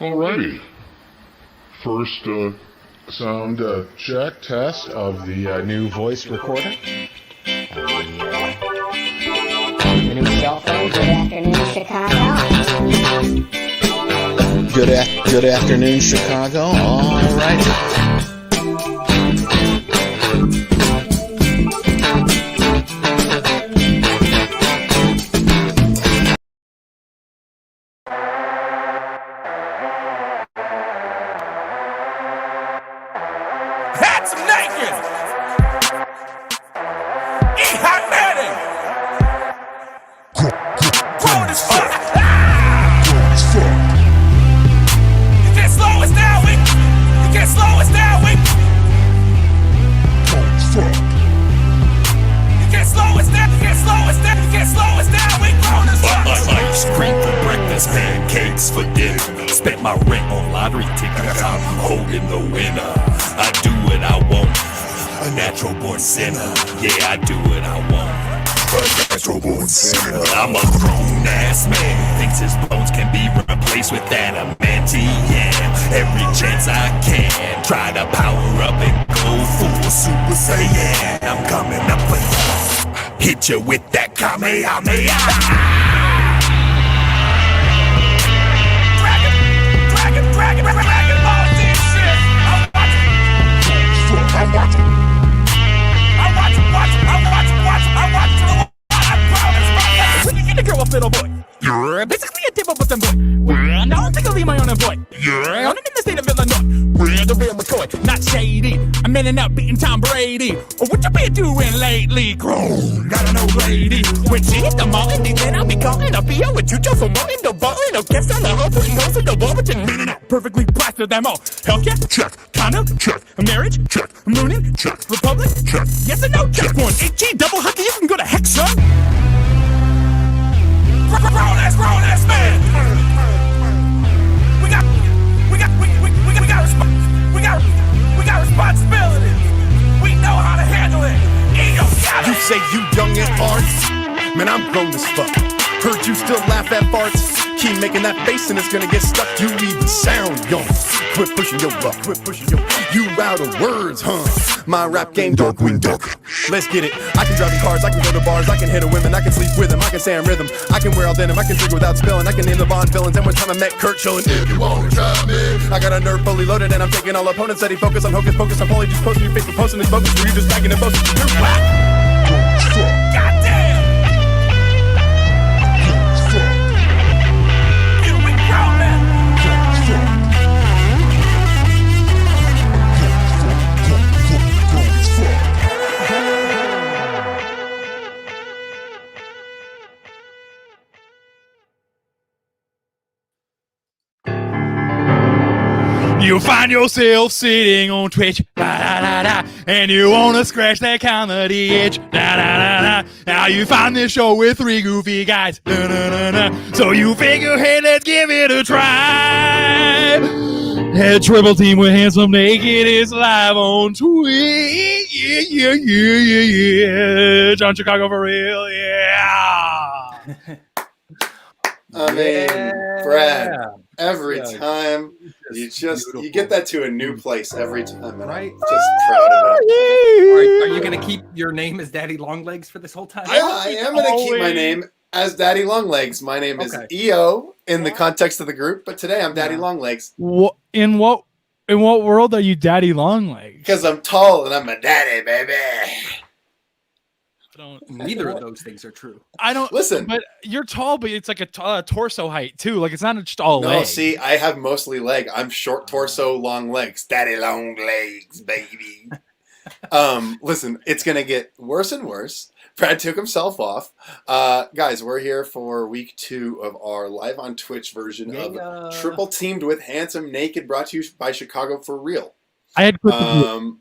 Alrighty. First sound check test of the new voice recorder. The new cell phone. Good afternoon, Chicago. Good afternoon, Chicago. Alrighty. Pancakes for dinner. Spent my rent on lottery tickets. I'm holding the winner. I do what I want. A natural born sinner. Yeah, I do what I want. A natural born sinner. I'm a grown ass man. Thinks his bones can be replaced with adamantium. Every chance I can, try to power up and go full Super Saiyan. I'm coming up for you. Hit you with that Kamehameha. Little boy, you're basically a tip of a boy. Now I'm technically my own employee. I'm in the state of Illinois. We're the real McCoy, not shady. I'm manning up, beating Tom Brady. Or what you been doing lately? Grown, got an old lady. When she hit the mall, then I'll be calling a Fio with Chucho for more in the ball. No guess on the whole pushing goes to the ball, but you're out. Perfectly plastered them all. Hellcat, check. Condo, check. Marriage, check. Mooning, check. Republic, check. Yes or no, check. One HG double hockey, you can go to heck, son. Grown ass man. We got responsibility. We know how to handle it. You say you young at heart? Man, I'm grown as fuck. Heard you still laugh at farts. Keep making that face and it's gonna get stuck. You even sound young. Quit pushing your luck. You out of words, huh? My rap game, Darkwing Duck. Let's get it. I can drive in cars, I can go to bars, I can hit a women, I can sleep with them, I can stay in rhythm, I can wear all denim, I can drink without spilling, I can name the Bond villains. And one time I met Kurt chillin'. If you wanna try me, I got a nerve fully loaded and I'm taking all opponents. Steady focus on hocus pocus. I'm only just posting your face for posting this focus. Or you just bagging and boasting. You're whack. Goddamn. You find yourself sitting on Twitch, and you wanna scratch that comedy itch, Now you find this show with three goofy guys, So you figure, hey, let's give it a try. Head triple team with Handsome Naked is live on Twitch, John Chicago for real, yeah. I mean, Brad, every time you get that to a new place every time, and I'm just proud of it. Are you going to keep your name as Daddy Longlegs for this whole time? I am going to keep my name as Daddy Longlegs. My name is EO in the context of the group, but today I'm Daddy Longlegs. In what world are you Daddy Longlegs? Because I'm tall and I'm a daddy, baby. Neither of those things are true. I don't listen, but you're tall, but it's like a torso height too. Like it's not just all no, leg. See, I have mostly leg. I'm short torso, long legs. Daddy long legs, baby. Listen, it's gonna get worse and worse. Brad took himself off. Guys, we're here for week 2 of our live on Twitch version of Triple Teamed with Handsome Naked, brought to you by Chicago for Real. I had quit the group.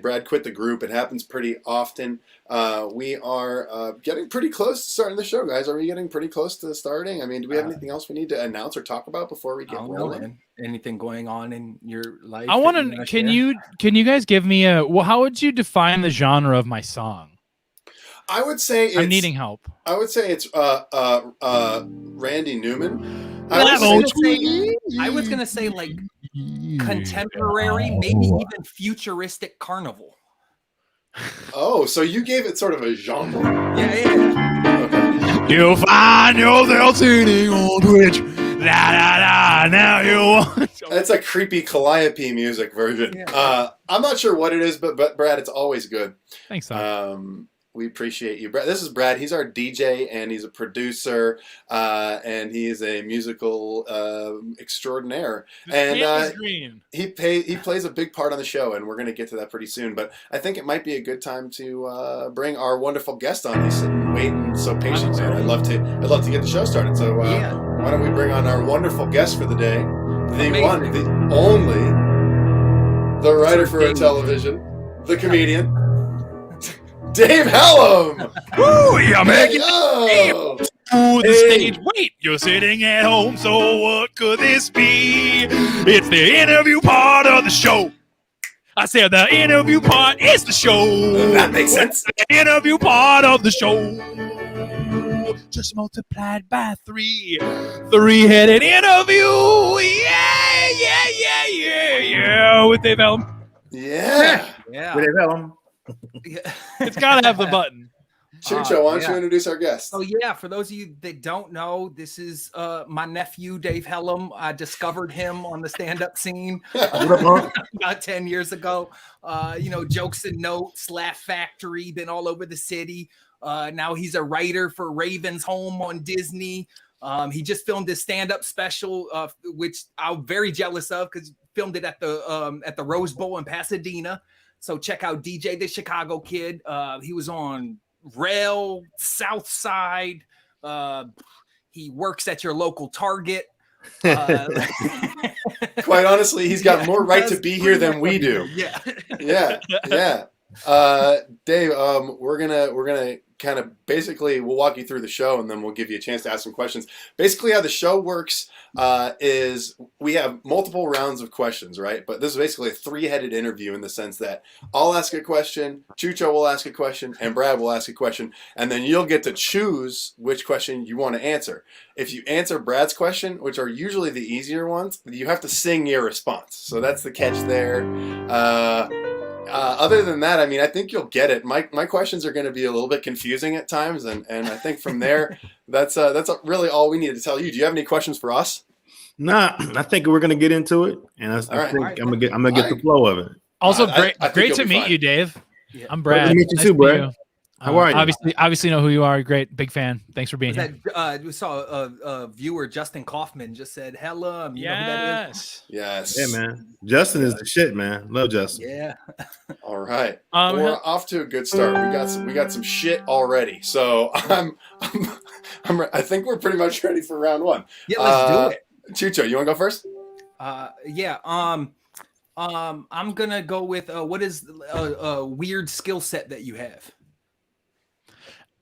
Brad quit the group. It happens pretty often. We are getting pretty close to starting the show, guys. Are we getting pretty close to starting? I mean, do we have anything else we need to announce or talk about before we get rolling? Anything going on in your life? I want to. Can you guys give me how would you define the genre of my song? I would say I'm needing help. I would say it's Randy Newman. I was gonna say like contemporary, maybe even futuristic carnival. Oh, so you gave it sort of a genre. Yeah. Okay. You'll find yourself sitting on Twitch. La la la. Now you want. That's a creepy Calliope music version. Yeah. I'm not sure what it is, but Brad, it's always good. Thanks, Tom. We appreciate you, Brad. This is Brad. He's our DJ and he's a producer, and he's a musical extraordinaire. And he plays a big part on the show, and we're going to get to that pretty soon. But I think it might be a good time to bring our wonderful guest on. He's sitting waiting so patiently, and I'd love to get the show started. So why don't we bring on our wonderful guest for the day, the one, the only, the writer for our television, the comedian. Dave Helem! Woo, you make it Yo! to the stage. Wait, you're sitting at home, so what could this be? It's the interview part of the show. I said the interview part is the show. That makes sense. The interview part of the show. Just multiplied by 3. 3-headed interview. Yeah. With Dave Helem. Yeah. Yeah. With Dave Helem. It's got to have the button. Chucho, why don't you introduce our guest? So for those of you that don't know, this is my nephew Dave Helem. I discovered him on the stand-up scene about 10 years ago. Jokes and Notes, Laugh Factory, been all over the city. Now he's a writer for Raven's Home on Disney. He just filmed his stand-up special, which I'm very jealous of because he filmed it at the Rose Bowl in Pasadena. So check out DJ the Chicago Kid. He was on Rail, South Side. He works at your local Target. Quite honestly, he's got more right to be here than we do. Yeah. Dave, we're gonna kind of basically we'll walk you through the show and then we'll give you a chance to ask some questions. Basically, how the show works is we have multiple rounds of questions, right? But this is basically a 3-headed interview in the sense that I'll ask a question, Chucho will ask a question, and Brad will ask a question, and then you'll get to choose which question you want to answer. If you answer Brad's question, which are usually the easier ones, you have to sing your response. So that's the catch there. Other than that, I mean, I think you'll get it. My questions are going to be a little bit confusing at times, and I think from there, that's really all we needed to tell you. Do you have any questions for us? Nah, I think we're gonna get into it, and I think I'm gonna get the flow of it. Also, I great you'll to be meet fine. you, Dave. Yeah. I'm Brad. Nice to meet you too, Brad. How are you? Obviously know who you are. Great, big fan. Thanks for being here. We saw a viewer, Justin Kaufman, just said, "Hello." You know who that is? Yes. Yeah, man. Justin is the shit, man. Love Justin. Yeah. All right. We're off to a good start. We got some shit already. So I think we're pretty much ready for round 1. Yeah, let's do it. Chucho, you want to go first? I'm gonna go with what is a weird skill set that you have?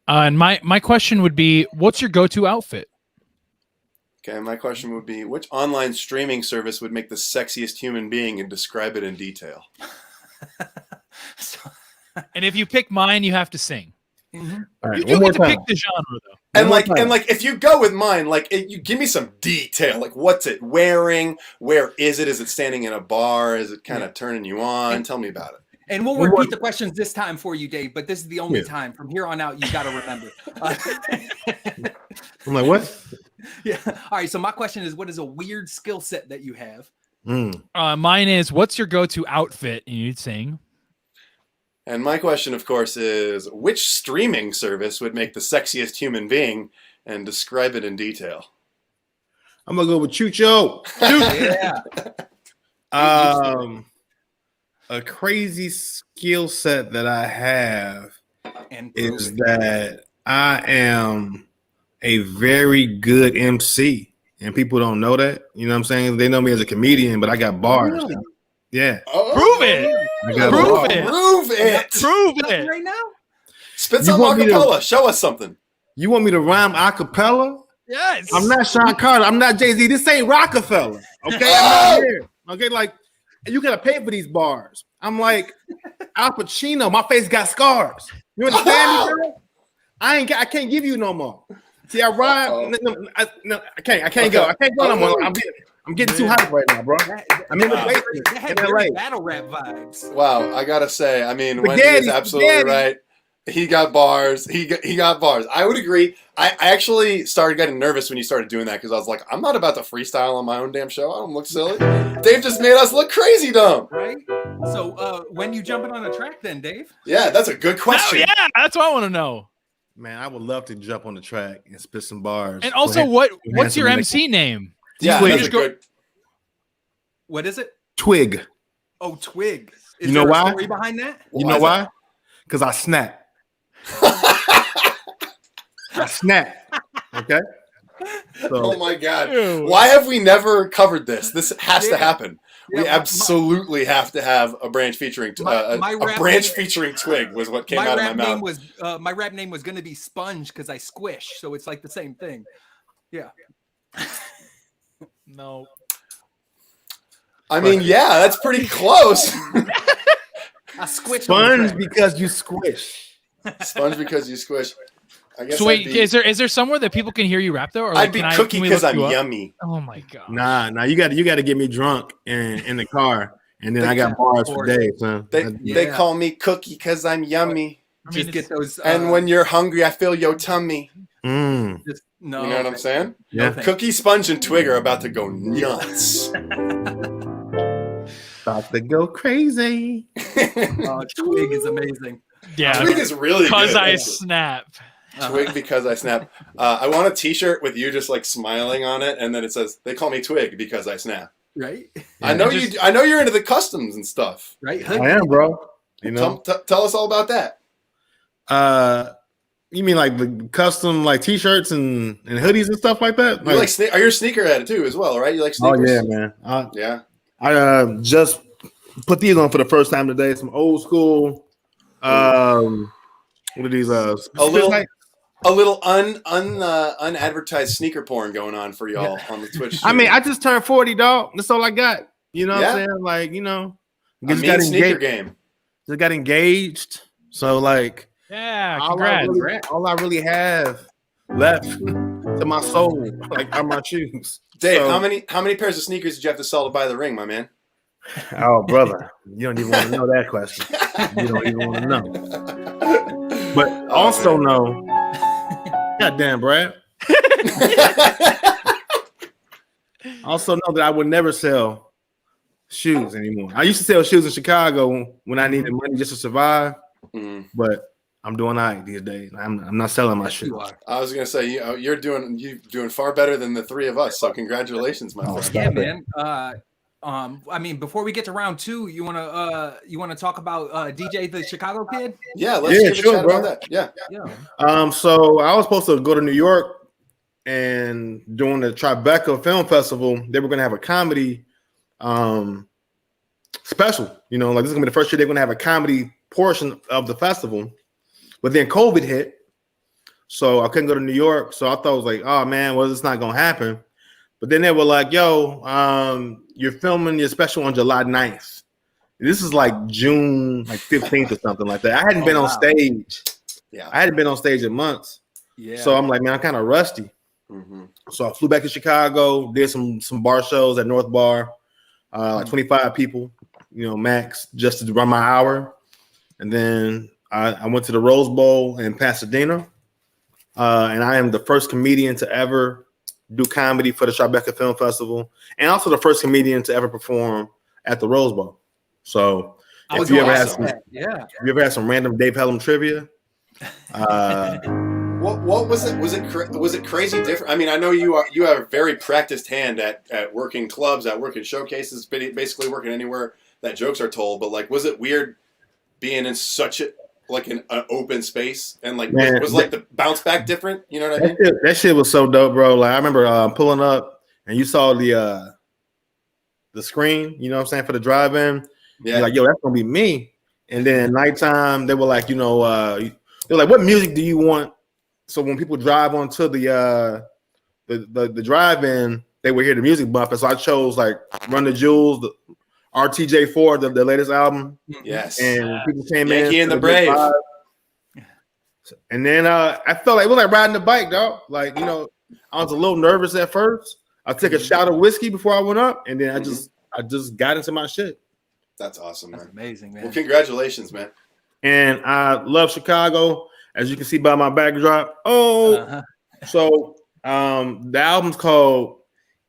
And my question would be, what's your go-to outfit? Okay, my question would be, which online streaming service would make the sexiest human being and describe it in detail? And if you pick mine, you have to sing. Mm-hmm. All right, You do get to pick the genre, though. And if you go with mine, you give me some detail. Like, what's it wearing? Where is it? Is it standing in a bar? Is it kind of turning you on? Tell me about it. And we'll repeat the questions this time for you, Dave, but this is the only time. From here on out, you got to remember. I'm like, what? Yeah. All right. So my question is, what is a weird skill set that you have? Mine is, what's your go-to outfit? And you'd sing. And my question, of course, is which streaming service would make the sexiest human being and describe it in detail? I'm gonna go with Chucho. Yeah. A crazy skill set that I have is that I am a very good MC, and people don't know that. You know what I'm saying? They know me as a comedian, but I got bars. Really? Yeah. Prove it. Prove it. Prove it. Prove it. Right now? Spit some acapella. Show us something. You want me to rhyme acapella? Yes. I'm not Sean Carter. I'm not Jay-Z. This ain't Rockefeller. Okay? I'm not here. Okay, like, you gotta pay for these bars. I'm like Al Pacino. My face got scars. You understand me, bro? I can't give you no more. See, I ride. I can't go. I can't go no more. I'm getting too hyped right now, bro. I'm in the basement That had in very LA. battle rap vibes. Wow, I gotta say, I mean, Wendy Spaghetti, is absolutely right. He got bars. He got bars. I would agree. I actually started getting nervous when you started doing that because I was like, I'm not about to freestyle on my own damn show. I don't look silly. Dave just made us look crazy dumb. Right? So when you jumping on a track then, Dave? Yeah, that's a good question. Oh, yeah, that's what I want to know. Man, I would love to jump on the track and spit some bars. And also, what's your MC name? Yeah, Twig. that's a good. What is it? Twig. Oh, Twig. Is You know there a why? story behind that? You know why? Because I snap. I snap. Okay. So, Oh my god! Ew. Why have we never covered this? This has to happen. We Yeah, absolutely have to have a branch featuring my a rap branch name- featuring Twig was what came My out of rap my name mouth. was my rap name was gonna be Sponge because I squish, so it's like the same thing. Yeah. No. I mean, yeah, that's pretty close. I squish. on the sponge track. because you squish. Sponge because you squish. I guess So wait, I'd be, is there somewhere that people can hear you rap though? Or I'd be cookie can we because look I'm you up? yummy. Oh my god. Nah, you got to get me drunk in the car, and then I got bars for days, son. They call me cookie because I'm yummy. I mean, Just get those. And when you're hungry, I feel your tummy. just no, You know what I'm saying? Yeah. thank Cookie, Sponge, and Twig are about to go nuts. About to go crazy. Twig is amazing. yeah, Twig is really because good. I snap. Twig because I snap. I want a T-shirt with you just like smiling on it, and then it says, "They call me Twig because I snap." Right. I know just- you. I know you're into the customs and stuff. Right. I am, bro. You know. Tell us all about that. You mean like the custom like T-shirts and hoodies and stuff like that? You are you a sneakerhead too as well, right? You like Oh sneakers? yeah, man. Yeah. I just put these on for the first time today. Some old school. What are these? A little unadvertised sneaker porn going on for y'all on the Twitch. I mean, I just turned 40, dog. That's all I got. You know what I'm Yeah. saying? Like, you know, a mean sneaker game. Just got engaged. So like, Yeah, all congrats. I really have left to my soul, like, are my shoes. Dave, So- how many pairs of sneakers did you have to sell to buy the ring, my man? Oh, brother, you don't even want to know that question. You don't even want to know. But also know, goddamn, Brad. Also know that I would never sell shoes anymore. I used to sell shoes in Chicago when I needed money just to survive, but I'm doing all right these days. I'm not selling my shoes. I was gonna say you're doing far better than the three of us. So congratulations, my friend. Yeah, man. I mean, before we get to round two, you wanna talk about DJ the Chicago Kid? Yeah, let's give a chat bro. about that. Yeah. So I was supposed to go to New York, and during the Tribeca Film Festival, they were going to have a comedy special. You know, like this is going to be the first year they're going to have a comedy portion of the festival. But then COVID hit, so I couldn't go to New York. So I thought it was like, oh man, well, it's not going to happen. But then they were like, yo, you're filming your special on July 9th. This is like June 15th or something like that. I hadn't been on stage. Yeah. I hadn't been on stage in months. Yeah. So I'm like, man, I'm kind of rusty. So I flew back to Chicago, did some bar shows at North Bar, like 25 people, you know, max, just to run my hour. And then I went to the Rose Bowl in Pasadena. And I am the first comedian to ever do comedy for the Tribeca Film Festival, and also the first comedian to ever perform at the Rose Bowl. So if you ever had some random Dave Helem trivia, what was it? Was it crazy different? I mean, I know you have a very practiced hand at working clubs, at working showcases, basically working anywhere that jokes are told. But like, was it weird being in such an open space, and like was like the bounce back different? You know what I mean? That shit was so dope, bro. Like I remember pulling up and you saw the screen, you know what I'm saying, for the drive-in. Yeah, you're like, yo, that's gonna be me. And then at nighttime, they were like, you know, they're like, what music do you want? So when people drive onto the drive-in, they would hear the music bumping. So I chose like Run the Jewels, the RTJ4, the latest album. Yes. And people came Yankee in. and the Brave. And then I felt like it was like riding the bike, dog. Like, you know, I was a little nervous at first. I took a shot of whiskey before I went up, and then I just got into my shit. That's awesome, man. That's amazing, man. Well, congratulations, man. And I love Chicago, as you can see by my backdrop. So the album's called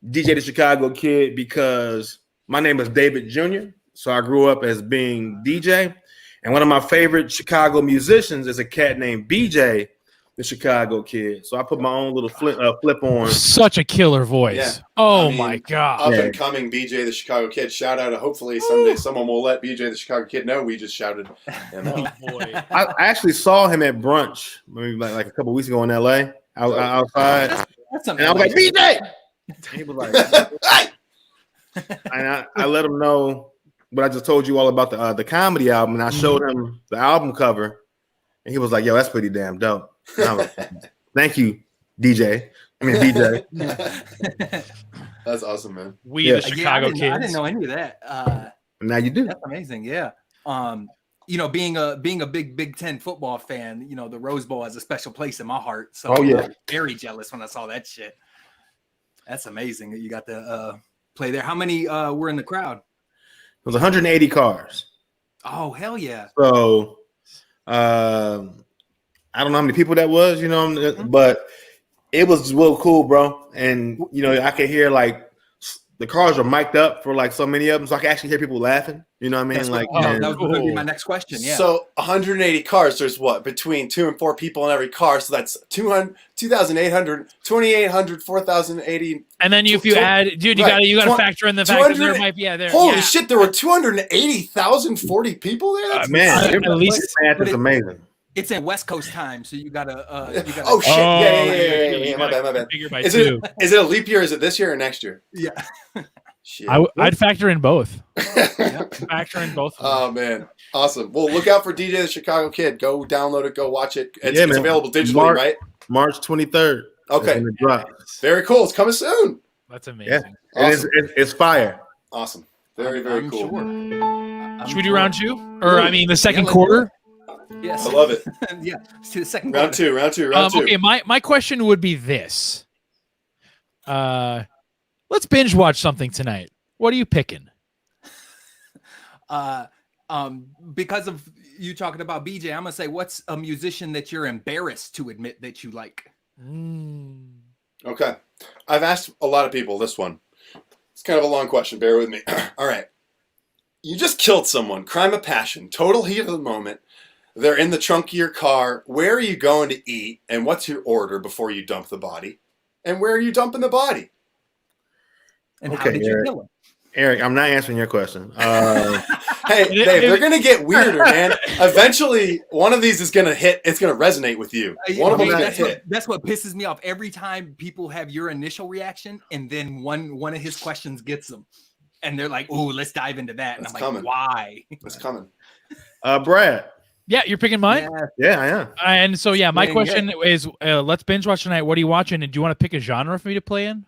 DJ the Chicago Kid because my name is David Jr. So I grew up as being DJ. And one of my favorite Chicago musicians is a cat named BJ, the Chicago Kid. So I put my own little flip on. Such a killer voice. Yeah. Oh, my God. Up and coming BJ the Chicago Kid. Shout out. Hopefully someday someone will let BJ the Chicago Kid know we just shouted him out. Boy. I actually saw him at brunch maybe like a couple weeks ago in LA. Outside. That's and I was like, BJ! And he was like, and I let him know what I just told you all about the comedy album, and I showed him the album cover, and he was like, "Yo, that's pretty damn dope." And I was like, thank you, DJ. That's awesome, man. We the Chicago Kids. I didn't know any of that. Now you do. That's amazing. Yeah. You know, being a big Big Ten football fan, you know, the Rose Bowl has a special place in my heart. So I'm very jealous when I saw that shit. That's amazing that you got to play there. How many were in the crowd? It was 180 cars. Oh, hell yeah. So I don't know how many people that was, you know, but it was real cool, bro. And, you know, I could hear like the cars are mic'd up for like so many of them. So I can actually hear people laughing. You know what I mean? That's like, that was going to be my next question. Yeah. So 180 cars, there's what? Between 2 and 4 people in every car. So that's 2,800, 2,800, 4,080. And then if you add, dude, you got to factor in the fact that there might be, there. Holy shit, there were 280,040 people there? That's man, at least math is amazing. It's in West Coast time, so you gotta. Oh shit! Yeah. My bad. Is it a leap year? Is it this year or next year? Yeah. Shit. I'd factor in both. Factor in both. Oh man, awesome! Well, look out for DJ the Chicago Kid. Go download it. Go watch it. It's available digitally, right? March 23rd. Okay. Very cool. It's coming soon. That's amazing. Yeah. Awesome. It's fire. Awesome. Very cool. Sure. Should we do round 2? Or I mean, the second quarter? Yes. I love it. Yeah. To the second round two. Round two. Okay, my question would be this. Let's binge watch something tonight. What are you picking? Because of you talking about BJ, I'm gonna say, what's a musician that you're embarrassed to admit that you like? Okay. I've asked a lot of people this one. It's kind of a long question. Bear with me. All right. You just killed someone. Crime of passion. Total heat of the moment. They're in the trunk of your car. Where are you going to eat? And what's your order before you dump the body? And where are you dumping the body? And how did you kill him? Eric, I'm not answering your question. Hey, Dave, they're going to get weirder, man. Eventually, one of these is going to hit. It's going to resonate with you. One of them is going to hit. That's what pisses me off. Every time people have your initial reaction, and then one of his questions gets them. And they're like, "Ooh, let's dive into that." And I'm like, "Why?" It's coming. Brad. Yeah, you're picking mine? Yeah, I am. And so, yeah, my question is, let's binge watch tonight. What are you watching? And do you want to pick a genre for me to play in?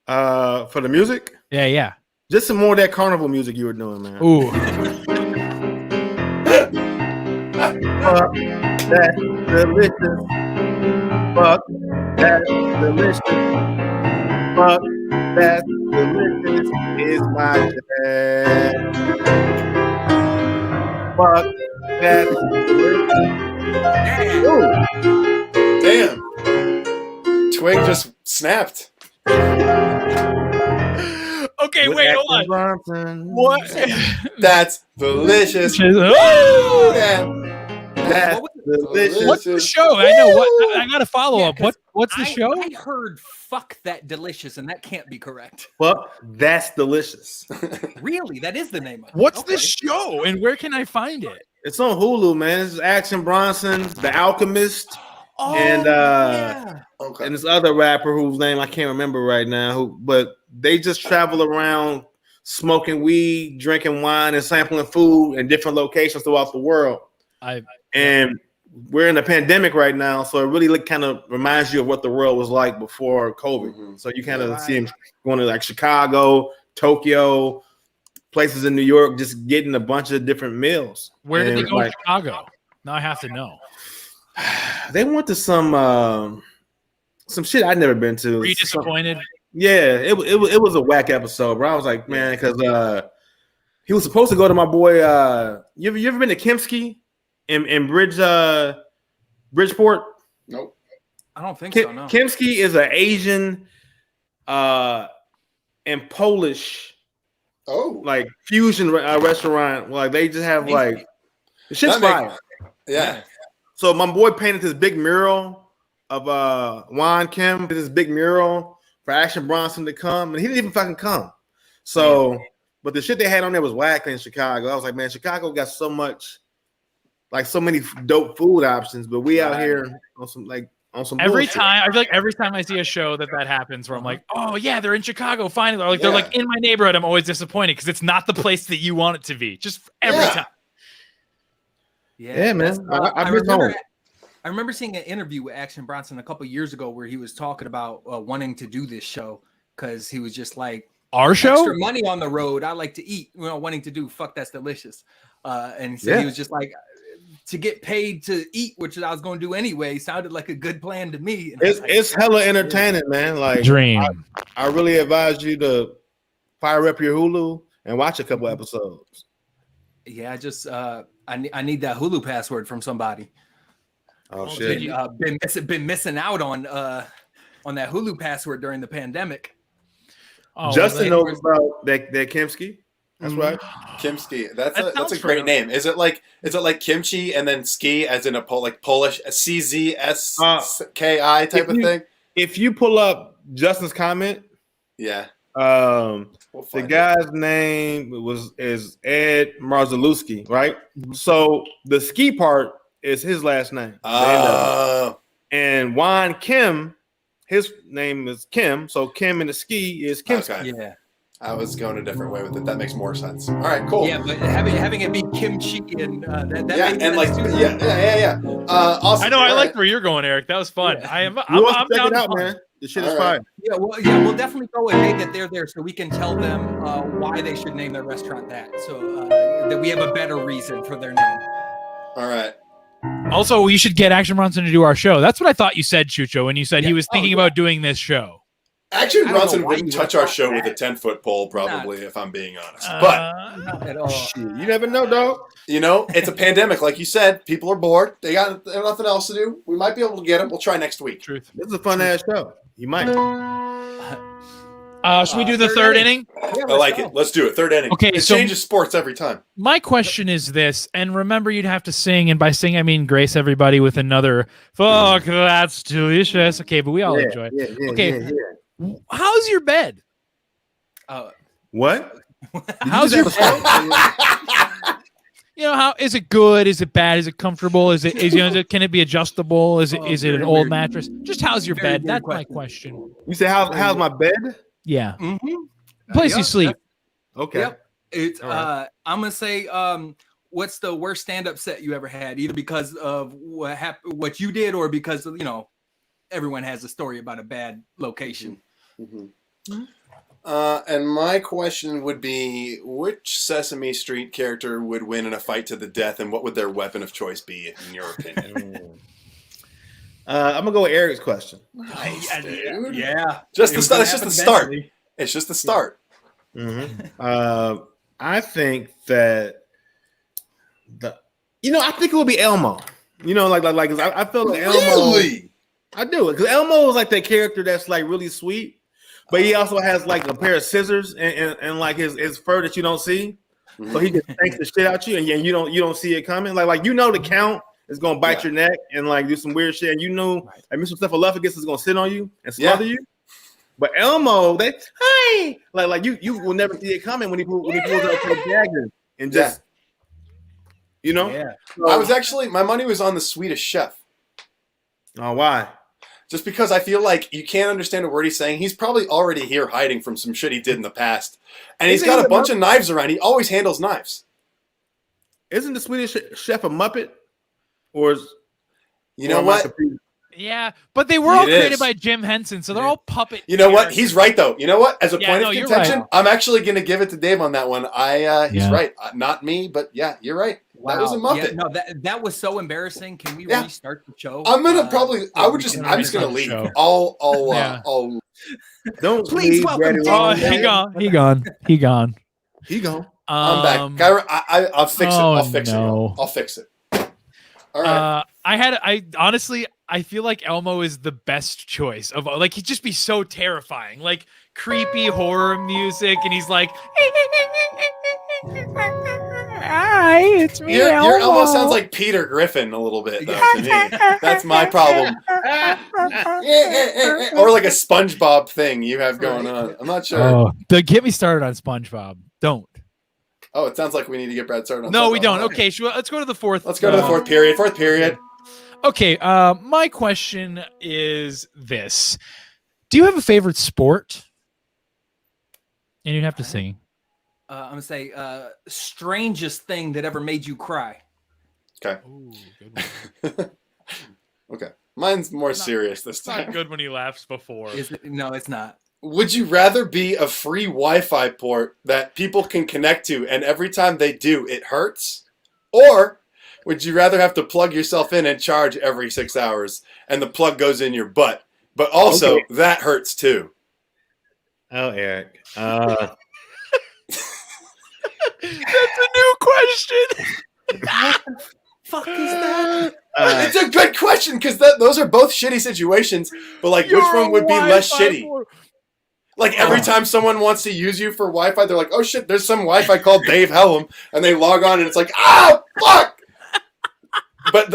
For the music? Yeah. Just some more of that carnival music you were doing, man. Ooh. Fuck, that's delicious. Fuck, that's delicious. Fuck, that's delicious. Is my dad. Fuck, that's delicious. Damn. Twig just snapped. Okay, wait, hold on. What? That's delicious. Oh! That's delicious. What's the show? I know what. I got to follow up. What's the show? I heard "fuck that delicious," and that can't be correct. Fuck, that's delicious. Really, that is the name of it. What's the show, and where can I find it? It's on Hulu, man. It's Action Bronson, The Alchemist. And and this other rapper whose name I can't remember right now, but they just travel around smoking weed, drinking wine, and sampling food in different locations throughout the world. And we're in a pandemic right now, so it really kind of reminds you of what the world was like before COVID. Mm-hmm. So you kind of see him going to like Chicago, Tokyo, places in New York, just getting a bunch of different meals. Where did they go in Chicago? Now I have to know. They went to some shit I'd never been to. Were you disappointed? Yeah, it was a whack episode, bro. I was like, man, because he was supposed to go to my boy. You ever been to Kempski in Bridgeport? Nope. I don't think so. No. Kempski is an Asian and Polish like fusion restaurant. Like they just have like the shit's fire. Yeah. So my boy painted this big mural of Juan Kim, this big mural for Action Bronson to come, and he didn't even fucking come. So, but the shit they had on there was whack in Chicago. I was like, man, Chicago got so much, like so many dope food options, but we out here on some Every bullshit. time I feel like every time I see a show that happens where I'm like, oh yeah, they're in Chicago finally. Or like they're like in my neighborhood. I'm always disappointed because it's not the place that you want it to be. Just every time. Yeah, man. I remember seeing an interview with Action Bronson a couple years ago where he was talking about wanting to do this show because he was just like, our show, extra money on the road. I like to eat. Wanting to do fuck that's delicious. And so he was just like, to get paid to eat, which I was going to do anyway, sounded like a good plan to me. And it's hella entertaining, man. Like dream. I really advise you to fire up your Hulu and watch a couple episodes. Yeah, I just I need that Hulu password from somebody. Oh shit! Been missing out on that Hulu password during the pandemic. Oh, Justin knows about that Kempski. That's right. Kempski. That's a great name. Is it like kimchi and then ski as in a Polish CZSKI type of thing? If you pull up Justin's comment, the guy's name is Ed Marzalewski, right? So the ski part is his last name. And Juan Kim, his name is Kim. So Kim and the ski is Kim. Okay. Yeah. I was going a different way with it. That makes more sense. All right, cool. Yeah, but having it be kimchi and that awesome. I know. I liked where you're going, Eric. That was fun. Yeah. I'm check down it out, man. The shit is fine. Yeah, we'll definitely go and make it there so we can tell them why they should name their restaurant that, so that we have a better reason for their name. All right. Also, we should get Action Bronson to do our show. That's what I thought you said, Chucho, when you said he was thinking about doing this show. Action Bronson wouldn't touch our show with a 10-foot pole, probably, if I'm being honest. But not at all. You never know, dog. You know, it's a pandemic, like you said. People are bored. They got nothing else to do. We might be able to get him. We'll try next week. Truth. This is a fun ass show. You might. Should we do the third inning? Yeah, I like it. Let's do it. Third inning. Okay, it changes sports every time. My question is this, and remember, you'd have to sing, and by sing I mean grace everybody with another "fuck that's delicious." Okay, but we all enjoy it. How's your bed? What? How's your bed? You know, how is it good? Is it bad? Is it comfortable? Is it can it be adjustable? Is it an old mattress? Just how's your bed? That's my question. You say how's my bed? Yeah. Place you sleep. Okay. Yep. It's I'm gonna say what's the worst stand-up set you ever had? Either because of what happened, what you did, or because of, everyone has a story about a bad location. And my question would be, which Sesame Street character would win in a fight to the death, and what would their weapon of choice be, in your opinion? I'm gonna go with Eric's question. Nice, dude. Yeah. Just the start. It's just the start. It's just the start. I think that I think it would be Elmo. Like I feel like Elmo. Really? I do, because Elmo is like that character that's like really sweet, but he also has like a pair of scissors and like his fur that you don't see, so he just takes the shit out you, and you don't see it coming. Like the count is gonna bite your neck and like do some weird shit, and like Mr. Stephalophagus is gonna sit on you and smother you. But Elmo, like you will never see it coming when he pulls out the dagger and just So, I was actually, my money was on the Swedish Chef. Oh, why? Just because I feel like you can't understand a word he's saying. He's probably already here hiding from some shit he did in the past. And he's got a bunch of knives around. He always handles knives. Isn't the Swedish Chef a Muppet? Or you know what? Yeah, but they were all It created is. by Jim Henson, so they're all puppet. You know what? characters. He's right though. You know what? As a Yeah, point no, of you're contention, right. I'm actually going to give it to Dave on that one. He's Yeah. right. Not me, but yeah, you're right. That was a Muppet. Yeah, no, that was so embarrassing. Can we Yeah. restart the show? I'm gonna probably. I'm just gonna restart the leave. show. I'll. Don't Please leave, welcome Daddy Dave. Long He Legs. gone. He gone. He gone. He gone. I'm back. Kyra, I'll fix it. I'll fix it. no. Y'all. I'll fix it. All right. I honestly, I feel like Elmo is the best choice of like he'd just be so terrifying, like creepy horror music, and he's like, "Hi, it's me, Your Elmo." Elmo sounds like Peter Griffin a little bit, though, to me. That's my problem. Or like a SpongeBob thing you have going on. I'm not sure. Oh, get me started on SpongeBob. Don't. Oh, it sounds like we need to get Brad started on No, we SpongeBob. don't. Okay, let's go to the fourth. Let's go to the fourth period. Fourth period. Okay, my question is this: do you have a favorite sport? And you'd have to sing. I'm gonna say strangest thing that ever made you cry. Okay. Ooh, good one. Okay. Mine's more serious this It's not time. good when he laughs before. Is it? No, it's not. Would you rather be a free Wi-Fi port that people can connect to, and every time they do, it hurts? Or would you rather have to plug yourself in and charge every 6 hours, and the plug goes in your butt? But also, that hurts too. Oh, Eric. That's a new question. Fuck is that? It's a good question, because those are both shitty situations, but like, which one would be less shitty? Like, every time someone wants to use you for Wi-Fi, they're like, oh shit, there's some Wi-Fi called Dave Helem, and they log on and it's like, ah, fuck!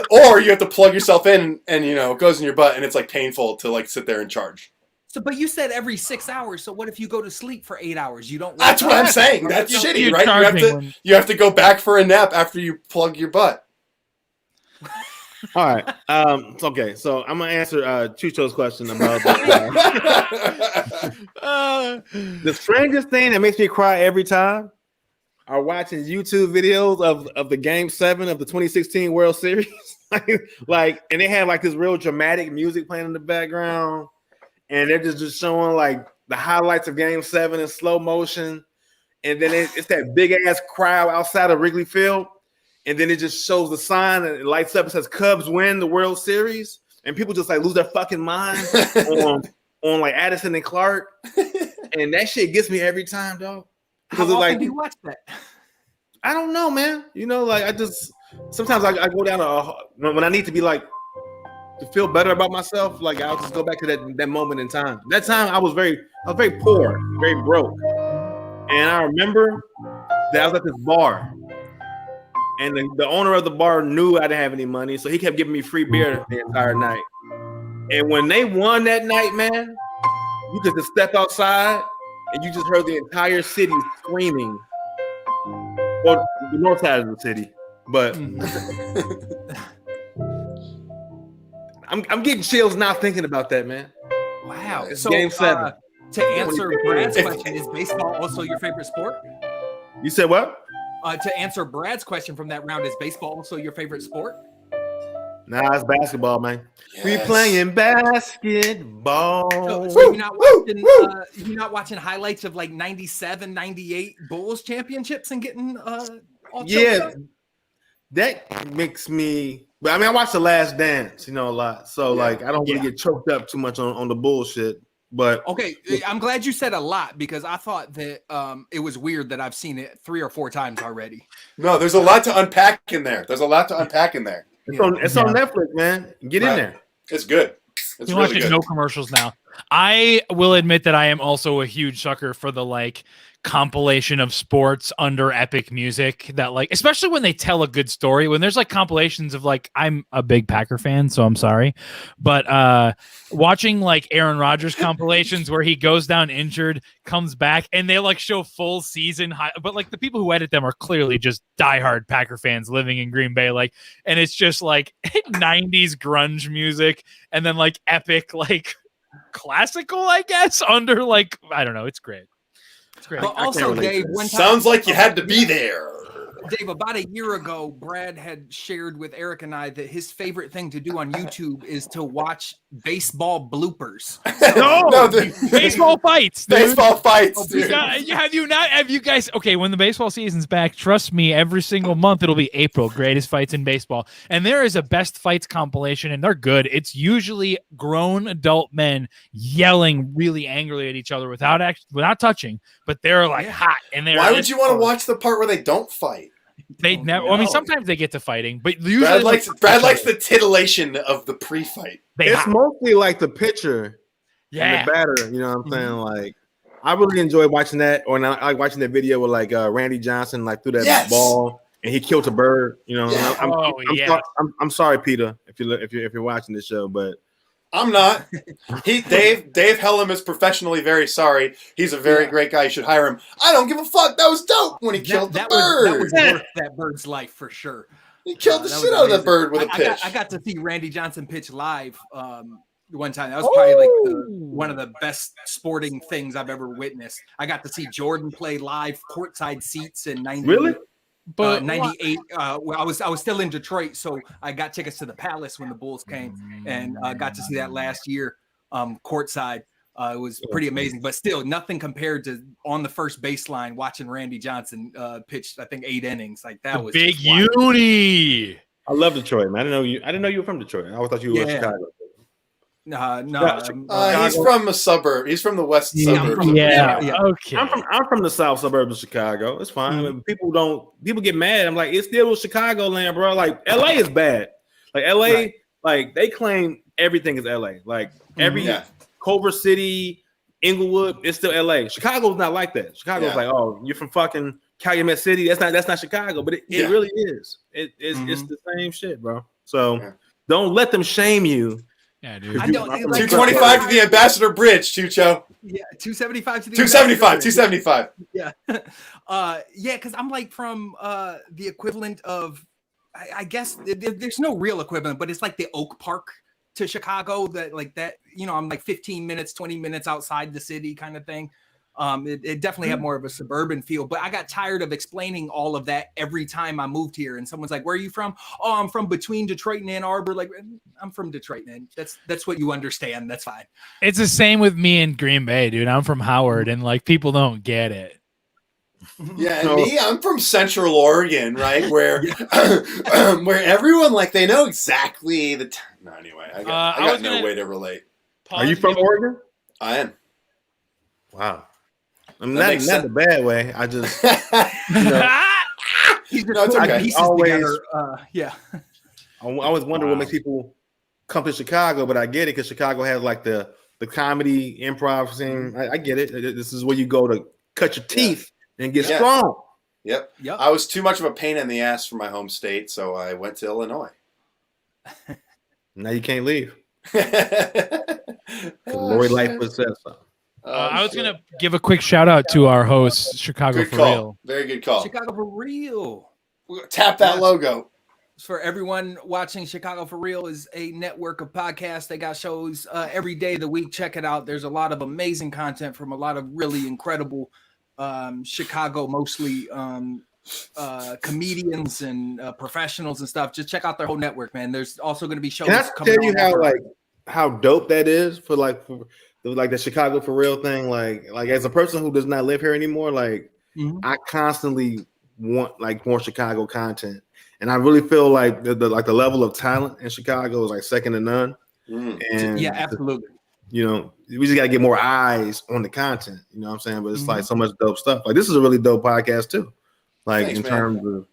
Or you have to plug yourself in and, it goes in your butt and it's like painful to like sit there and charge. So, but you said every 6 hours. So what if you go to sleep for 8 hours? You don't. That's what I'm saying. That's You're shitty, right? charging You have to go back for a nap after you plug your butt. All right. Okay. So I'm gonna answer Chucho's question about the strangest thing that makes me cry every time are watching YouTube videos of the Game 7 of the 2016 World Series. like, and they have like this real dramatic music playing in the background, and they're just showing like the highlights of Game 7 in slow motion, and then it's that big ass crowd outside of Wrigley Field. And then it just shows the sign and it lights up. It says Cubs win the World Series. And people just like lose their fucking mind on like Addison and Clark. And that shit gets me every time, dog. How Because often do you watch that? I don't know, man. Sometimes I go down when I need to be like, to feel better about myself. Like I'll just go back to that moment in time. That time I was very poor, very broke. And I remember that I was at this bar. And the owner of the bar knew I didn't have any money, so he kept giving me free beer the entire night. And when they won that night, man, you could just step outside and you just heard the entire city screaming. Well, the north side of the city, but I'm getting chills now thinking about that, man. Wow. It's So Game 7. to answer Brad's question, is baseball also your favorite sport? You said what? To answer Brad's question from that round, is baseball also your favorite sport? Nah, it's basketball, man. Yes. We playing basketball. So you're not watching highlights of like 97, 98 Bulls championships and getting all choked up? That makes me. But I mean, I watch The Last Dance, a lot. So like, I don't really get choked up too much on the bullshit. But okay, I'm glad you said a lot because I thought that it was weird that I've seen it 3 or 4 times already. No, there's a lot to unpack in there. It's on Netflix, man. Get in there. It's good. It's You're really watching good. no commercials now. I will admit that I am also a huge sucker for the like compilation of sports under epic music that like, especially when they tell a good story, when there's like compilations of like, I'm a big Packer fan, so I'm sorry, but watching like Aaron Rodgers compilations where he goes down injured, comes back, and they like show full season but like the people who edit them are clearly just diehard Packer fans living in Green Bay, like, and it's just like 90s grunge music and then like epic like classical, I guess, under like, I don't know, it's great. It's great. But also, Dave, one time, Sounds like you had to be there. Dave, about a year ago, Brad had shared with Eric and I that his favorite thing to do on YouTube is to watch baseball bloopers. Baseball fights. Dude. Baseball fights, dude. Have you guys? Okay, when the baseball season's back, trust me, every single month it'll be April greatest fights in baseball, and there is a best fights compilation, and they're good. It's usually grown adult men yelling really angrily at each other without touching, but they're like hot. And they're why would you want to watch the part where they don't fight? They never. I mean, sometimes they get to fighting, but usually Brad likes the titillation of the pre-fight. It's mostly like the pitcher, and the batter. You know what I'm saying? Like, I really enjoy watching that, or I like watching that video with like Randy Johnson like threw that ball and he killed a bird. You know, I'm sorry, Peter, if you're watching this show, but. I'm not. Dave Helem is professionally very sorry. He's a very great guy. You should hire him. I don't give a fuck. That was dope when he killed the bird. That was worth that bird's life for sure. He killed the shit out of the bird with a pitch. I got to see Randy Johnson pitch live one time. That was probably like one of the best sporting things I've ever witnessed. I got to see Jordan play live, courtside seats in 90. Really? But 98, I was still in Detroit, so I got tickets to the Palace when the Bulls came, and got to see that last year, courtside. It was pretty amazing, but still nothing compared to on the first baseline watching Randy Johnson pitch. I think 8 innings. Like that was big uni. I love Detroit, man. I didn't know you were from Detroit. I always thought you were in Chicago. No, he's from a suburb. He's from the west suburbs. Okay. I'm from the south suburbs of Chicago. It's fine. I mean, people get mad. I'm like, it's still Chicagoland, bro. Like LA is bad. Like LA, like they claim everything is LA. Like every Culver City, Inglewood, it's still LA. Chicago's not like that. Chicago's like, oh, you're from fucking Calumet City. That's not Chicago, but it really is. It's the same shit, bro. So don't let them shame you. Yeah, dude. 225 to the Ambassador Bridge, Chucho. Yeah, 275 to the 275. Yeah. Because I'm like from the equivalent of, I guess there's no real equivalent, but it's like the Oak Park to Chicago. That I'm like 15 minutes, 20 minutes outside the city kind of thing. It definitely had more of a suburban feel, but I got tired of explaining all of that every time I moved here. And someone's like, "Where are you from?" "Oh, I'm from between Detroit and Ann Arbor." Like, I'm from Detroit, man. That's what you understand. That's fine. It's the same with me in Green Bay, dude. I'm from Howard, and like people don't get it. Yeah, and I'm from Central Oregon, right? Where where everyone like they know exactly the time. No, anyway, I got no way to relate. Are you from Oregon? I am. Wow. I'm not in a bad way. I just, it's okay. I always wonder what makes people come to Chicago, but I get it because Chicago has like the comedy improv scene. I get it. This is where you go to cut your teeth and get strong. Yep. I was too much of a pain in the ass for my home state, so I went to Illinois. Now you can't leave. Lori Lightfoot says so. I was going to give a quick shout out to our host, Chicago good for call. Real. Very good call. Chicago for Real. Tap that logo. For everyone watching, Chicago for Real is a network of podcasts. They got shows every day of the week. Check it out. There's a lot of amazing content from a lot of really incredible Chicago, mostly comedians and professionals and stuff. Just check out their whole network, man. There's also going to be shows. Can I tell you how dope that is for the Chicago for Real thing? Like as a person who does not live here anymore, I constantly want more Chicago content, and I really feel like the level of talent in Chicago is like second to none. And absolutely. We just gotta get more eyes on the content. You know what I'm saying? But it's like so much dope stuff. Like this is a really dope podcast too. Thanks, in terms of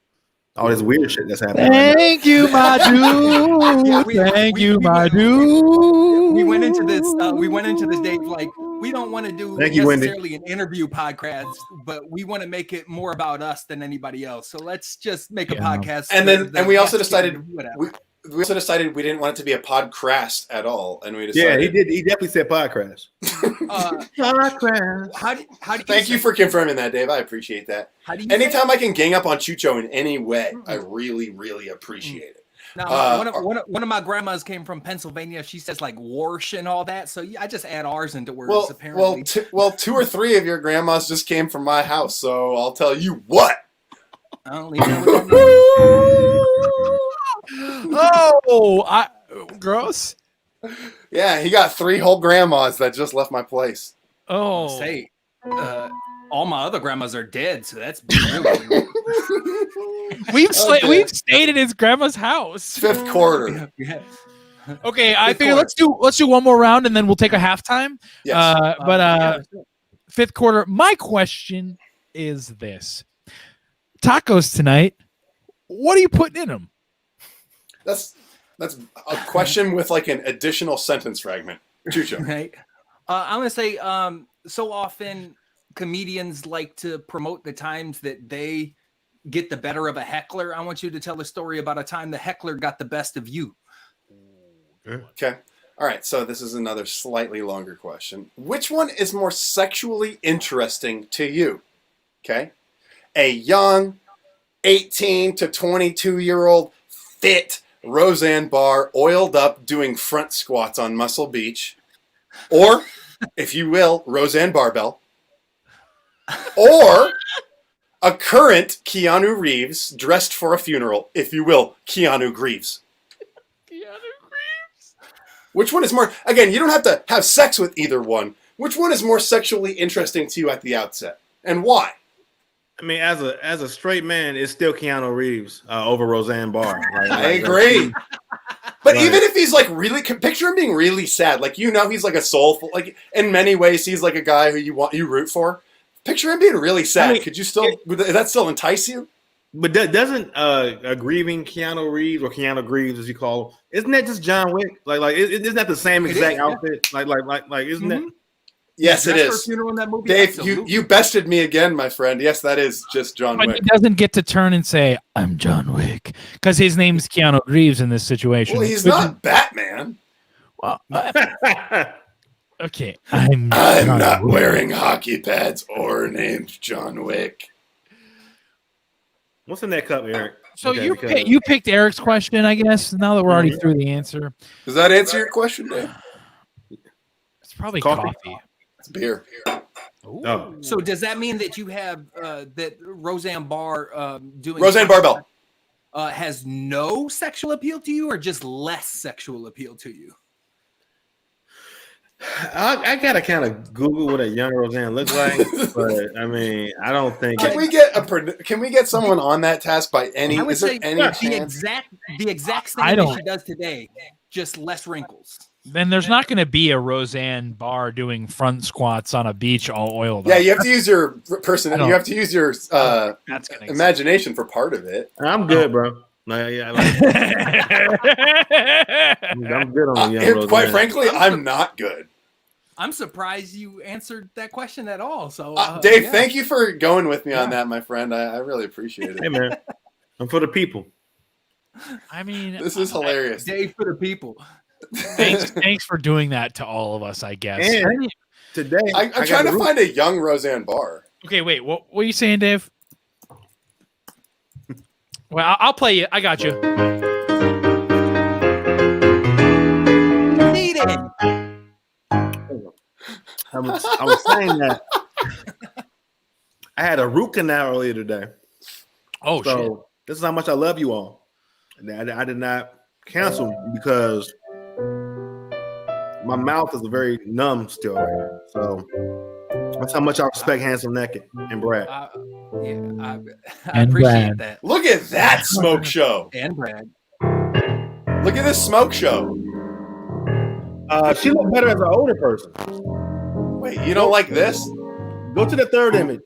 all this weird shit that's happening. Thank you, my dude. Thank you, my dude. We went into this, Dave. Like, we don't want to do necessarily an interview podcast, but we want to make it more about us than anybody else. So let's just make a podcast. And we also decided we didn't want it to be a podcast at all, and we decided. Yeah, he did. He definitely said podcast. Podcast. How do you Thank you for confirming that, Dave. I appreciate that. Anytime I can gang up on Chucho in any way, I really, really appreciate it. Now, one of my grandmas came from Pennsylvania. She says like "warsh" and all that, so I just add R's into words. Apparently, two or three of your grandmas just came from my house, so I'll tell you what. I'll leave that with that. Oh, gross. Yeah, he got 3 whole grandmas that just left my place. Oh, Say, all my other grandmas are dead, so that's really we've Okay. we've stayed at his grandma's house. 5th quarter. yeah. Okay, I Fifth figure quarter. let's do one more round and then we'll take a halftime. Yes. Yeah, 5th quarter. My question is this: tacos tonight. What are you putting in them? That's a question with like an additional sentence fragment. Chucho. right. I'm gonna say, so often comedians like to promote the times that they get the better of a heckler. I want you to tell a story about a time the heckler got the best of you. Okay. All right. So this is another slightly longer question. Which one is more sexually interesting to you? Okay. A young 18 to 22-year-old fit Roseanne Barr oiled up doing front squats on Muscle Beach, or, if you will, Roseanne Barbell, or a current Keanu Reeves dressed for a funeral, if you will, Keanu Greaves. Which one is more, again, you don't have to have sex with either one. Which one is more sexually interesting to you at the outset? And why? I mean, as a straight man, it's still Keanu Reeves over Roseanne Barr. I agree. But Right. even if he's like really, picture him being really sad. Like, you know, he's like a soulful, like in many ways, he's like a guy who you root for. Picture him being really sad. I mean, Could you still, would that still entice you? But doesn't a grieving Keanu Reeves or Keanu Greaves, as you call him, isn't that just John Wick? Isn't that the same exact is, yeah. outfit? Isn't that? Yes, it Dressed for a is. funeral in that movie? Dave, Absolutely. you bested me again, my friend. Yes, that is just John But Wick. he doesn't get to turn and say, "I'm John Wick," because his name's Keanu Reeves in this situation. Well, he's Which not Batman. Well, okay, I'm I'm not Wick. wearing hockey pads or named John Wick. What's in that cup, Eric? So Okay, you picked Eric's question, I guess. Now that we're already through the answer, Does that answer your question, Dave? it's probably Coffee. coffee. It's beer. Oh. So does that mean that you have that Roseanne Barr doing Roseanne Barbell. has no sexual appeal to you, or just less sexual appeal to you? I gotta kind of Google what a young Roseanne looks like, but I mean, I don't think. Can we get someone on that task by any? I would Is there say any the chance? exact I thing that don't- she does today, just less wrinkles. Then there's not going to be a Roseanne Barr doing front squats on a beach all oiled Yeah, up. you have to use your person. I don't- You have to use your That's gonna imagination for part of it. I'm good, bro. I'm good on the young Roseanne. Quite frankly, I'm not good. I'm surprised you answered that question at all. So, Dave, yeah. thank you for going with me on Yeah. that, my friend. I really appreciate Hey it. man, I'm for the people. I mean, This is hilarious. Dave for the people. thanks for doing that to all of us, I guess. And today, I'm got trying the to root- find a young Roseanne Barr. Okay, wait. What are you saying, Dave? Well, I'll play you. I got you. Need it. I was saying that I had a root canal earlier today. Oh shit! So this is how much I love you all. And I did not cancel because my mouth is very numb still right now. So that's how much I respect Handsome Naked and Brad. I And appreciate Brad. that. Look at that smoke show. And Brad. Look at this smoke show. She looked better as an older person. Wait, you don't like this? Go to the third image.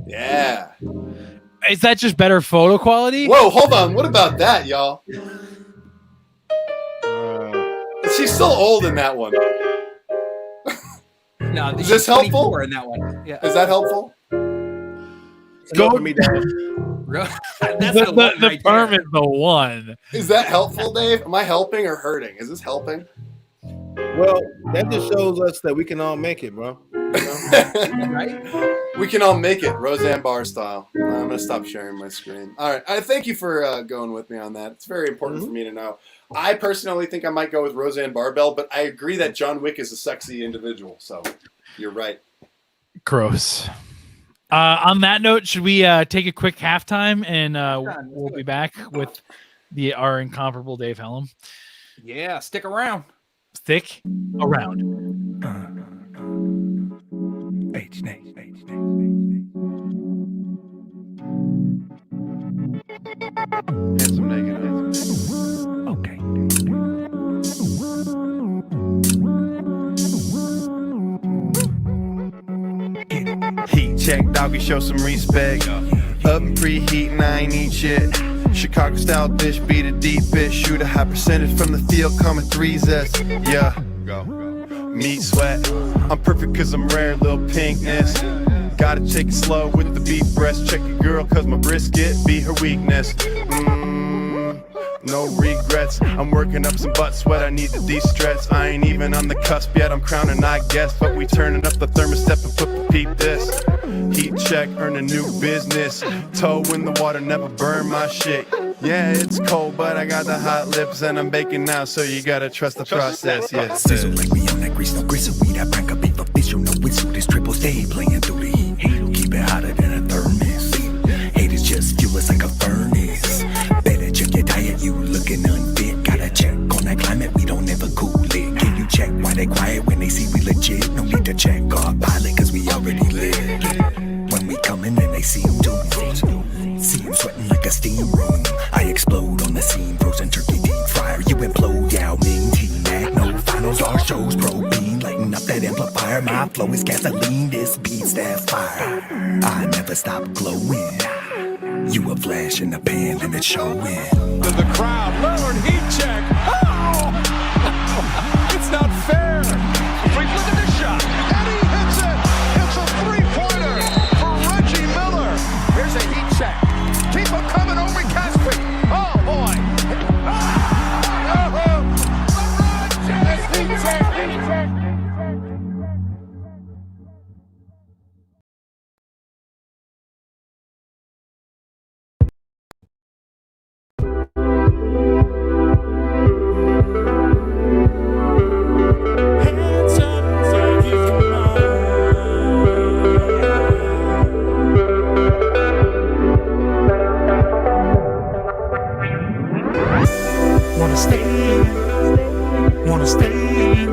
Yeah. Is that just better photo quality? Whoa, hold on. What about that, y'all? She's still old in that one. No, Is she's this helpful? 24 in that one. Yeah. Is that helpful? Go for me, Dad. That's the one the right perm there. is the one. Is that helpful, Dave? Am I helping or hurting? Is this helping? Well, that just shows us that we can all make it, bro. Right? We can all make it, Roseanne Barr style. I'm going to stop sharing my screen. All right. I thank you for going with me on that. It's very important for me to know. I personally think I might go with Roseanne Barbell, but I agree that John Wick is a sexy individual. So you're right. Gross. On that note, should we take a quick halftime and we'll be back with our incomparable Dave Helem? Yeah, stick around. Stick around. Okay. Heat check, doggy, show some respect. Up and preheating, I ain't eat shit. Chicago style dish, be the deepest. Shoot a high percentage from the field, coming 3s. Yeah. Meat sweat. I'm perfect cause I'm rare, little pinkness. Gotta take it slow with the beef breast. Check your girl cause my brisket be her weakness. No regrets. I'm working up some butt sweat, I need to de-stress. I ain't even on the cusp yet, I'm crowning, I guess. But we turning up the thermostat and put the peep this. Heat check, earn a new business. Toe in the water, never burn my shit. Yeah, it's cold, but I got the hot lips and I'm baking now, so you gotta trust the process, yeah. Sizzle like we on that grease, no gristle. We that brand beef official, no whistle. This triple stay playing through the heat. Keep it hotter than a thermos. Haters just fuel us like a furnace. Better check your diet, you looking unfit. Gotta check on that climate, we don't ever cool it. Can you check why they quiet when they see we legit? No need to check our pilot, cause we already lit. When we coming and they see him too. See him sweating like a steam room. I explode on the scene, frozen turkey deep fryer. You implode, Yao Ming, T-Mac. No finals, our shows, propane. Lighting up that amplifier. My flow is gasoline, this beat's that fire. I never stop glowing. You a flash in the pan and it's showing. To the crowd, Lillard, heat check. Oh! It's not fair. Look at the shot. And he hits it. It's a three-pointer for Reggie Miller. Here's a heat check. Keep him coming over Caspi. Oh, boy. That's heat check. Wanna stay.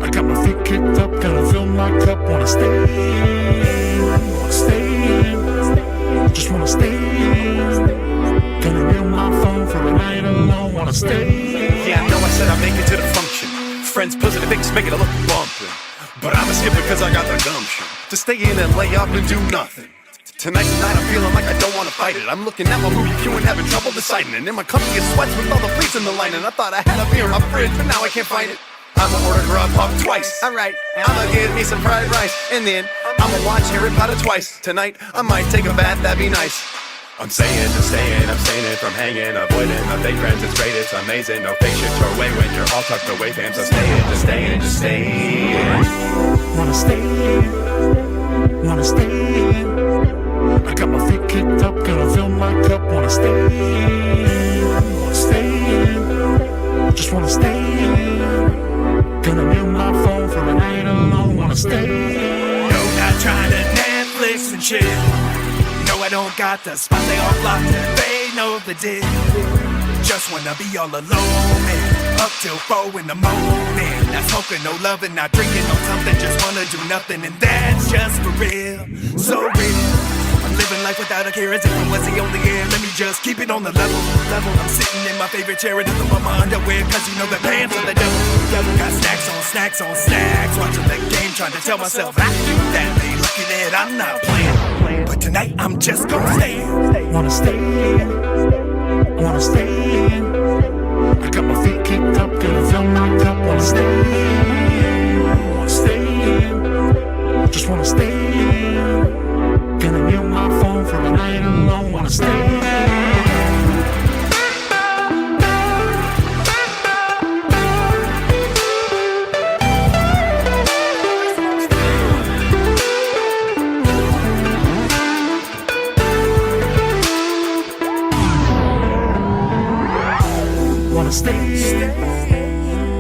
I got my feet kicked up, gotta fill my cup. Wanna stay. Just wanna stay. Gonna build my phone for a night alone. Wanna stay. Yeah, I know I said I'd make it to the function. Friends pussy the things making it look bumpin'. But I'ma skip it cause I got the gumption to stay in and lay up and do nothing. Tonight I'm feeling like I don't wanna fight it. I'm looking at my movie queue and having trouble deciding. And in my company it sweats with all the pleats in the line. And I thought I had a beer in my fridge, but now I can't find it. I'ma order Grubhub twice. Alright, I'ma get me some fried rice. And then I'ma watch Harry Potter twice. Tonight I might take a bath, that'd be nice. I'm saying, just saying, abstaining from hanging, avoiding the fake friends, it's great, it's amazing. No fake shit your way when you're all tucked away, fam. So just staying. Wanna stay. I got my feet kicked up, gonna fill my cup. Wanna stay. Just wanna stay. Gonna build my phone for a night alone. Wanna stay. No, not trying to Netflix and chill. No, I don't got the spot, they all locked in. They know the deal. Just wanna be all alone, man. Up till 4 in the morning. Not smoking, no loving, not drinking, no something. Just wanna do nothing, and that's just for real. So real. I'm living life without a care as if it was the only air. Let me just keep it on the level. I'm sitting in my favorite chair and nothing but my underwear. Cause you know the pants are the devil. Got snacks on snacks. Watching the game, trying to tell myself I do that. They lucky that I'm not playing. But tonight I'm just gonna stay. Wanna stay. I got my feet kicked up, gonna fill my cup. Wanna stay. Just wanna stay. Gonna build my phone for a night alone. Wanna stay.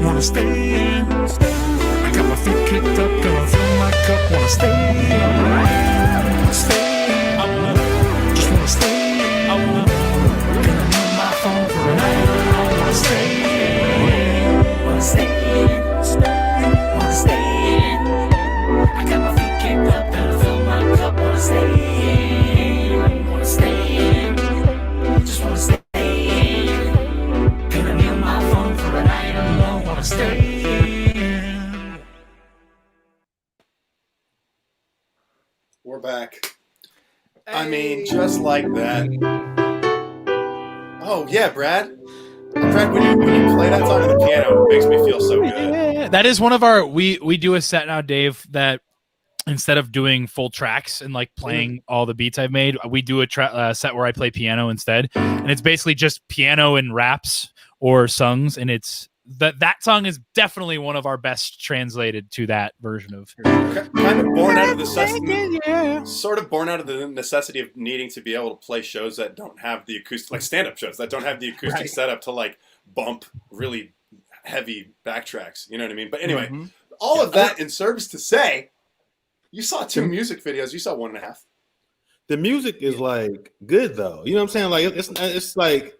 Wanna stay. I got my feet kicked up, gonna fill my cup. Wanna stay. We're back. I mean, just like that. Oh yeah, Brad. Brad, when you play that song on the piano, it makes me feel so good. Yeah, that is one of our. We do a set now, Dave. That instead of doing full tracks and like playing all the beats I've made, we do a set where I play piano instead, and it's basically just piano and raps or songs, and it's that song is definitely one of our best translated to that version of. Kind of born out of necessity, sort of born out of the necessity of needing to be able to play shows that don't have the acoustic, like stand-up shows that don't have the acoustic setup to like bump really heavy backtracks. You know what I mean? But anyway, all of that in service to say, you saw 2 music videos. You saw 1.5. The music is like good though. You know what I'm saying? Like it's like.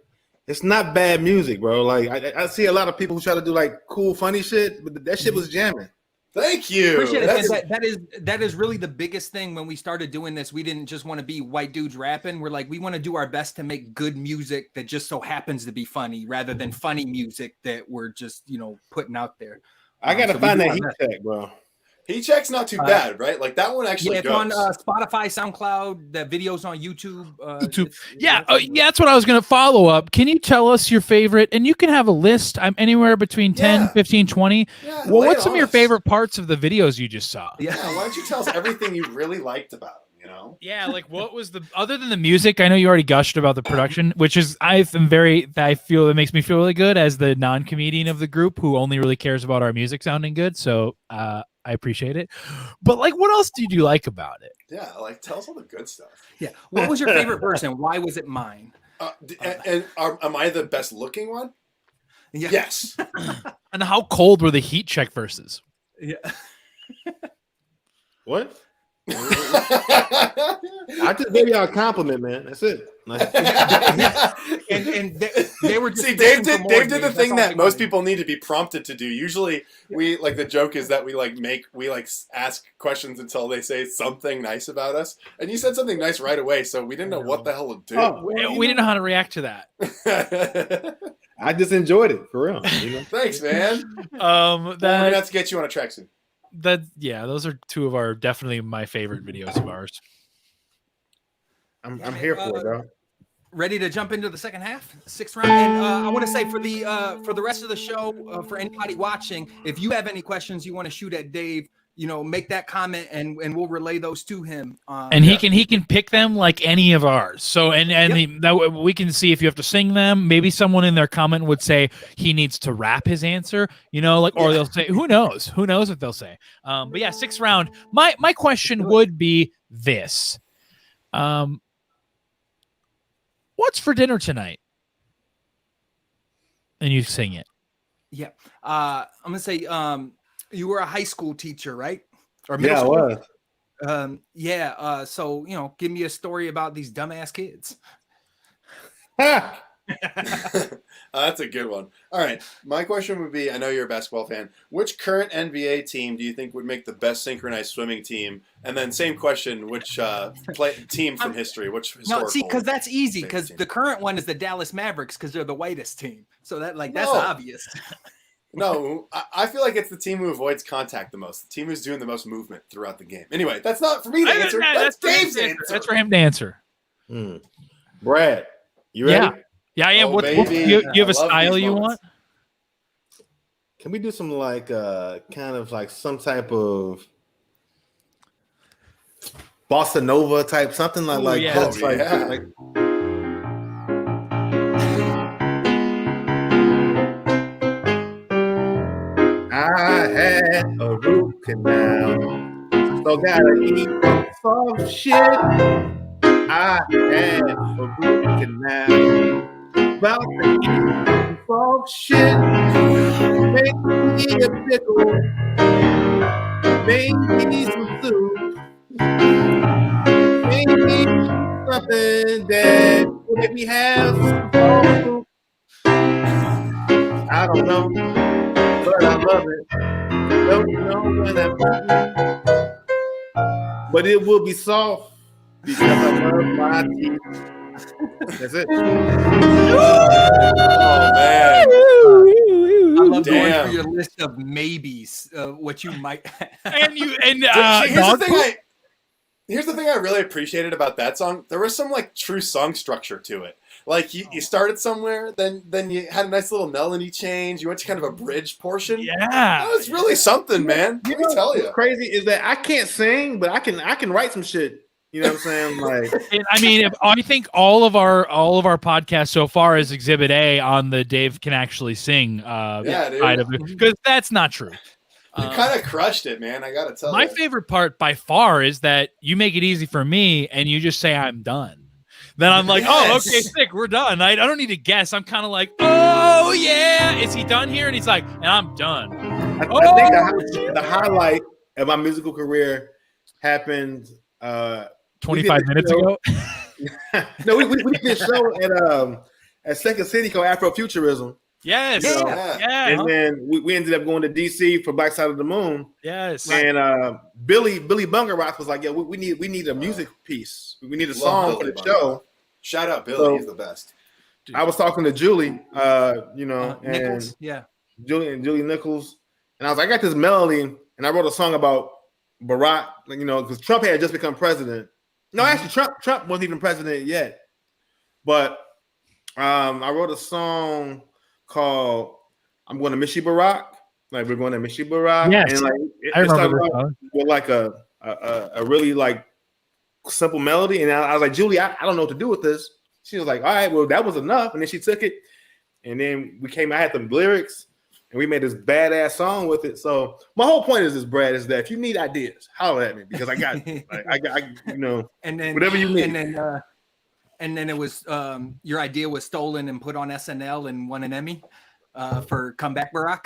It's not bad music, bro. Like I see a lot of people who try to do like cool, funny shit, but that shit was jamming. Thank you. Appreciate it. That is really the biggest thing when we started doing this. We didn't just want to be white dudes rapping. We're like, we want to do our best to make good music that just so happens to be funny, rather than funny music that we're just putting out there. I gotta find that heat check, bro. Heat check's not too bad, right? Like that one actually it's goes. on Spotify, SoundCloud, the videos on YouTube. That's what I was going to follow up. Can you tell us your favorite? And you can have a list. I'm anywhere between 10, 15, 20. Yeah, well, what's some of your favorite parts of the videos you just saw? Yeah, why don't you tell us everything you really liked about them, Yeah, like what was other than the music, I know you already gushed about the production, which is I feel it makes me feel really good as the non-comedian of the group who only really cares about our music sounding good. So I appreciate it. But like, what else did you like about it? Yeah, like tell us all the good stuff. Yeah. What was your favorite version? Why was it mine? Am I the best looking one? Yeah. Yes. And how cold were the heat check verses? Yeah. What? I just gave y'all a compliment, man. That's it. and they were just Dave did the thing that most people need to be prompted to do. Usually, we like the joke is that we ask questions until they say something nice about us, and you said something nice right away, so we didn't know what the hell to do. We didn't know how to react to that. I just enjoyed it for real. Thanks, man. We're gonna have to get you on a track soon. Those are 2 of our definitely my favorite videos of ours. I'm here for it, bro. Ready to jump into the second half, 6th round. And I want to say for the rest of the show, for anybody watching, if you have any questions you want to shoot at Dave, make that comment and we'll relay those to him. And he can pick them like any of ours. So that we can see if you have to sing them. Maybe someone in their comment would say he needs to rap his answer, or they'll say, who knows what they'll say. But yeah, 6th round. My question would be this. What's for dinner tonight? And you sing it. Yeah. I'm going to say, you were a high school teacher, right? Or middle school? I was. So, give me a story about these dumbass kids. That's a good one. All right. My question would be, I know you're a basketball fan. Which current NBA team do you think would make the best synchronized swimming team? And then same question, which team from history? Which historical? No, see, because that's easy. Because the current one is the Dallas Mavericks because they're the whitest team. So that's obvious. No, I feel like it's the team who avoids contact the most. The team who's doing the most movement throughout the game. Anyway, that's not for me to answer. That's Dave's answer. That's for him to answer. Brad, you ready? Yeah, I am. What you have a style you want? Can we do some kind of like some type of bossa nova type something like I had a root canal, so gotta eat soft shit. I had a root canal, about to eat soft shit. Make me a pickle, make me some soup, make me something that will make me have some soft soup. I don't know, but I love it. Don't know when I'm eating, but it will be soft because I love my teeth. That's it. Oh man! I love going through your list of maybes. What you might. Here's the thing. Here's the thing I really appreciated about that song. There was some like true song structure to it. Like you started somewhere, then you had a nice little melody change. You went to kind of a bridge portion. Yeah, that was really something, man. Let me tell you. What's crazy is that I can't sing, but I can write some shit. You know what I'm saying? Like, I mean, I think all of our podcasts so far is Exhibit A on the Dave can actually sing side of it, because that's not true. You kind of crushed it, man. I gotta tell you. My favorite part by far is that you make it easy for me, and you just say I'm done. Then I'm like, oh, okay, sick, we're done. I don't need to guess. I'm kind of like, oh yeah, is he done here? And he's like, and I'm done. I think the highlight of my musical career happened 25 minutes ago. No, we did a show at Second City called Afrofuturism. Yes. Yeah. And then we ended up going to DC for Black Side of the Moon. Yes. And Billy Bungeroth was like, yeah, we need a music piece. We need a song for the show. Shout out Billy, he's the best. I was talking to Julie, and Nichols, Julie Nichols, and I was like, I got this melody, and I wrote a song about Barack, because Trump had just become president. No, actually, Trump wasn't even president yet. But I wrote a song called "I'm Going to Miss You, Barack." Like, we're going to miss you, Barack. Yes, and like I remember with like a really like simple melody, and I was like, Julie, I don't know what to do with this. She was like, all right, well, that was enough, and then she took it, and then I had the lyrics, and we made this badass song with it. So my whole point is this, Brad, is that if you need ideas, holler at me, because I got and then whatever you need. And then it was your idea was stolen and put on SNL and won an Emmy for Comeback Barack.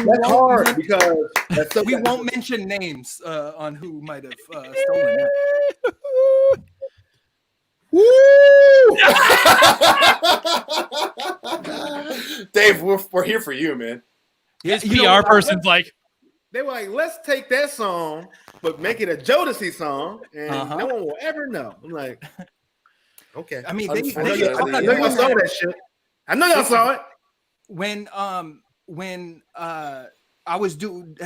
That's hard because we won't mention names on who might have stolen that. Woo! Dave, we're here for you, man. His PR person's like, they were like, let's take that song, but make it a Jodeci song, and no one will ever know. I'm like, okay. I mean, I know y'all saw that shit. I know y'all saw it. When I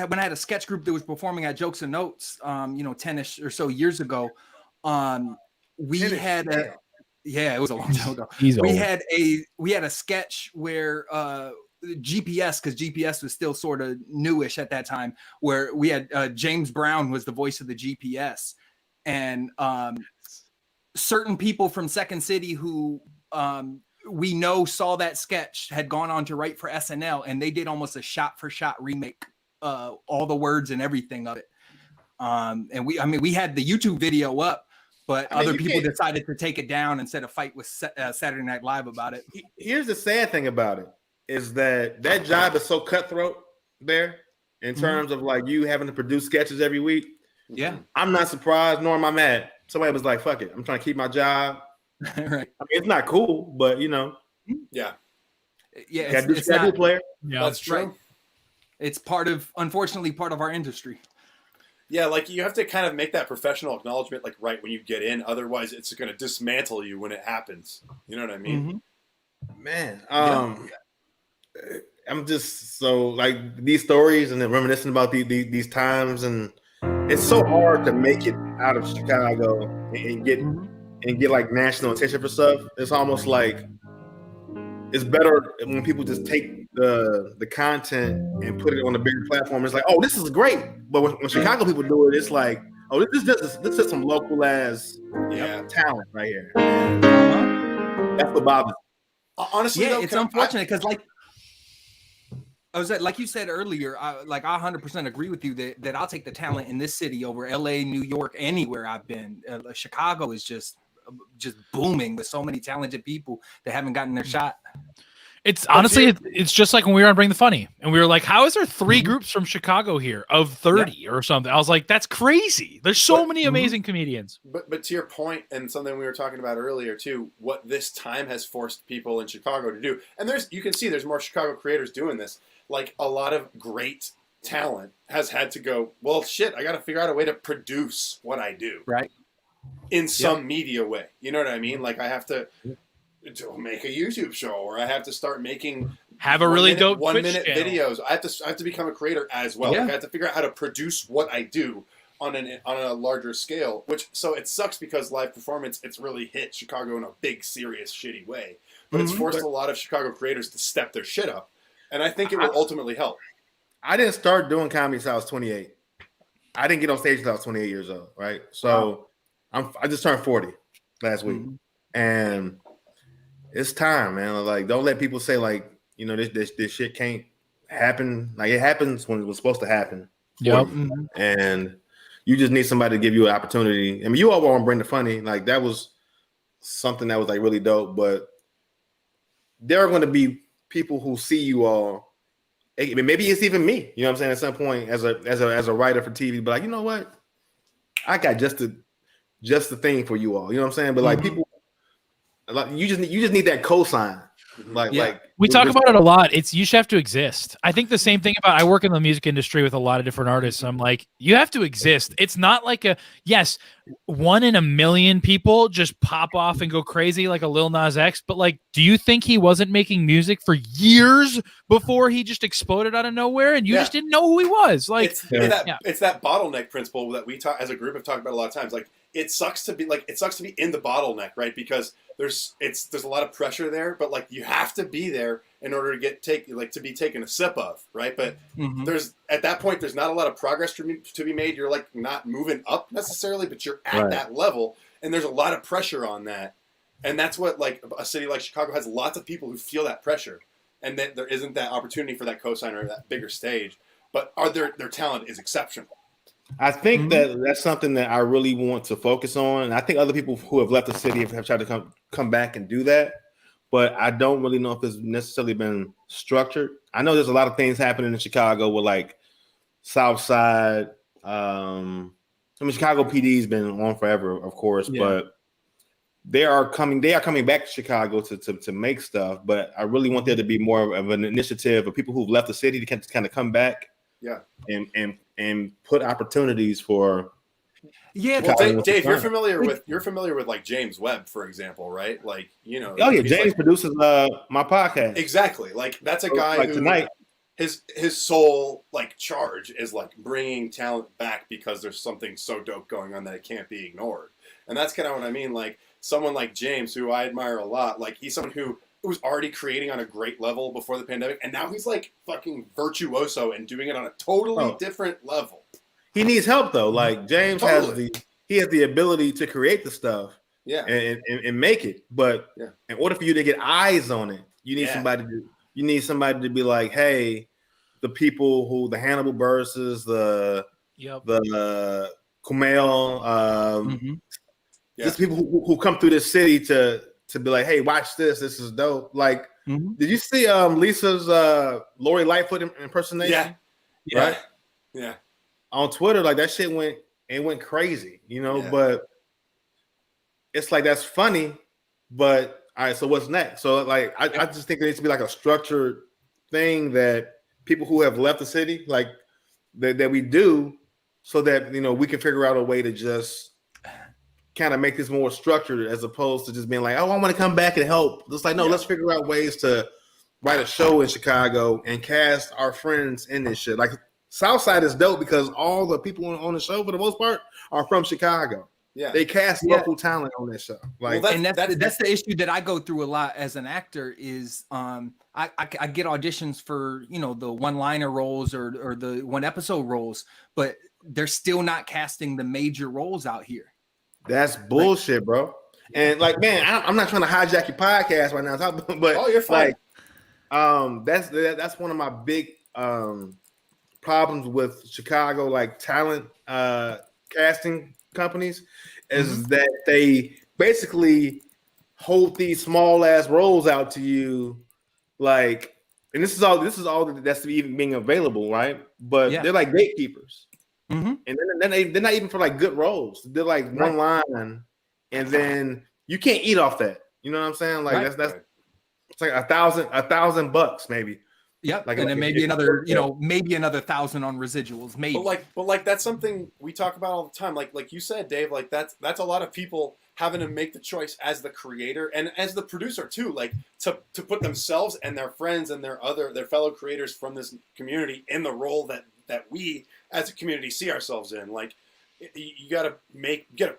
had a sketch group that was performing at Jokes and Notes, 10ish or so years ago, we had it was a long time ago. We had a sketch where GPS, because GPS was still sort of newish at that time, where we had James Brown was the voice of the GPS, and certain people from Second City who we know saw that sketch had gone on to write for SNL, and they did almost a shot for shot remake, all the words and everything of it. And we had the YouTube video up, but other people decided to take it down instead of fight with Saturday Night Live about it. Here's the sad thing about it is that job is so cutthroat there in terms of like you having to produce sketches every week. Yeah. I'm not surprised, nor am I mad. Somebody was like, fuck it, I'm trying to keep my job. Right. I mean, it's not cool, but Yeah. Yeah. It's not a player. yeah, That's true. Right. It's unfortunately part of our industry. Yeah, like you have to kind of make that professional acknowledgement like right when you get in. Otherwise, it's going to dismantle you when it happens. You know what I mean? Man, I'm just so like these stories and then reminiscing about these times, and it's so hard to make it out of Chicago and get like national attention for stuff. It's almost like it's better when people just take the content and put it on a bigger platform. It's like, oh, this is great. But when Chicago people do it, it's like, oh, this is some local ass talent right here. That's what bothers me. Honestly, it's unfortunate because like you said earlier, I 100% agree with you that I'll take the talent in this city over LA, New York, anywhere I've been. Chicago is just booming with so many talented people that haven't gotten their shot. It's honestly, it's just like when we were on Bring the Funny, and we were like, how is there 3 groups from Chicago here of 30 or something? I was like, that's crazy. There's so many amazing comedians. But to your point, and something we were talking about earlier too, what this time has forced people in Chicago to do, and you can see there's more Chicago creators doing this. Like a lot of great talent has had to go, well, shit, I got to figure out a way to produce what I do. Right. In some media way. You know what I mean? Like I have to, to make a YouTube show, or I have to start making Have a really dope 1 Twitch minute channel. videos. I have to become a creator as well. Yeah. Like I have to figure out how to produce what I do on a larger scale. So it sucks because live performance, it's really hit Chicago in a big, serious, shitty way. But it's forced a lot of Chicago creators to step their shit up, and I think it will ultimately help. I didn't start doing comedy until I was 28. I didn't get on stage until I was 28 years old, right? So I just turned 40 last week, and it's time, man. Like, don't let people say like, you know, this shit can't happen. Like, it happens when it was supposed to happen. Yep. And you just need somebody to give you an opportunity. I mean, you all were on Bring the Funny. Like, that was something that was like really dope. But there are going to be people who see you all. Maybe it's even me. You know what I'm saying? At some point, as a writer for TV, but like, you know what? I got just the thing for you all. You know what I'm saying? But like people, like you just need that cosign. Like we talk about it a lot. You should have to exist. I think the same thing about, I work in the music industry with a lot of different artists. So I'm like, you have to exist. It's not like yes, 1 in a million people just pop off and go crazy like a Lil Nas X. But like, do you think he wasn't making music for years before he just exploded out of nowhere and you just didn't know who he was? Like, it's that bottleneck principle that we talk as a group have talked about a lot of times. Like, it sucks to be in the bottleneck, right? Because there's a lot of pressure there, but like you have to be there in order to be taken a sip of, right? But there's at that point there's not a lot of progress to be made. You're like not moving up necessarily, but you're at that level, and there's a lot of pressure on that, and that's what like a city like Chicago has lots of people who feel that pressure, and that there isn't that opportunity for that cosign or that bigger stage, but their talent is exceptional. I think that's something that I really want to focus on. I think other people who have left the city have tried to come back and do that, but I don't really know if it's necessarily been structured. I know there's a lot of things happening in Chicago with like South Side. I mean, Chicago PD's been on forever, of course, but they are coming back to Chicago to make stuff. But I really want there to be more of an initiative of people who've left the city to kind of come back. Yeah, and put opportunities for. Yeah, well, Dave, you're familiar with like James Webb, for example, right? Like, you know. Oh yeah, James produces my podcast. Exactly, like that's a guy like who tonight. His sole like charge is like bringing talent back because there's something so dope going on that it can't be ignored, and that's kind of what I mean. Like someone like James, who I admire a lot, like he's someone who was already creating on a great level before the pandemic, and now he's like fucking virtuoso and doing it on a totally different level. He needs help though. Like James has the ability to create the stuff, and make it. But in order for you to get eyes on it, you need somebody to be like, hey, the people the Hannibal Burses, the Kumail, just people who come through this city to be like, hey, watch this. This is dope. Like, did you see Lisa's Lori Lightfoot impersonation? Yeah. Right? Yeah. On Twitter, like that shit went crazy, you know. Yeah. But it's like that's funny. But all right, so what's next? So like, I just think there needs to be like a structured thing that people who have left the city, like that we do, so that you know we can figure out a way to just kind of make this more structured as opposed to just being like, oh, I want to come back and help. It's like, no, let's figure out ways to write a show in Chicago and cast our friends in this shit. Like Southside is dope because all the people on the show, for the most part, are from Chicago. Yeah, they cast local talent on that show. Like, that's the issue that I go through a lot as an actor. Is I get auditions for the one-liner roles or the one-episode roles, but they're still not casting the major roles out here. That's bullshit, bro. And like, man, I'm not trying to hijack your podcast right now, but you're fine. Like, that's one of my big problems with Chicago, like talent casting companies, is that they basically hold these small ass roles out to you, like, and this is all that's even being available, right? But they're like gatekeepers. And then they're not even for like good roles. They're like one line, and then you can't eat off that. You know what I'm saying? Like that's it's like $1,000 maybe. Yep. Like, and then maybe another, maybe another 1,000 on residuals. Maybe. But like that's something we talk about all the time. Like you said, Dave. Like that's a lot of people having to make the choice as the creator and as the producer too, like to put themselves and their friends and their fellow creators from this community in the role that we as a community see ourselves in. Like you gotta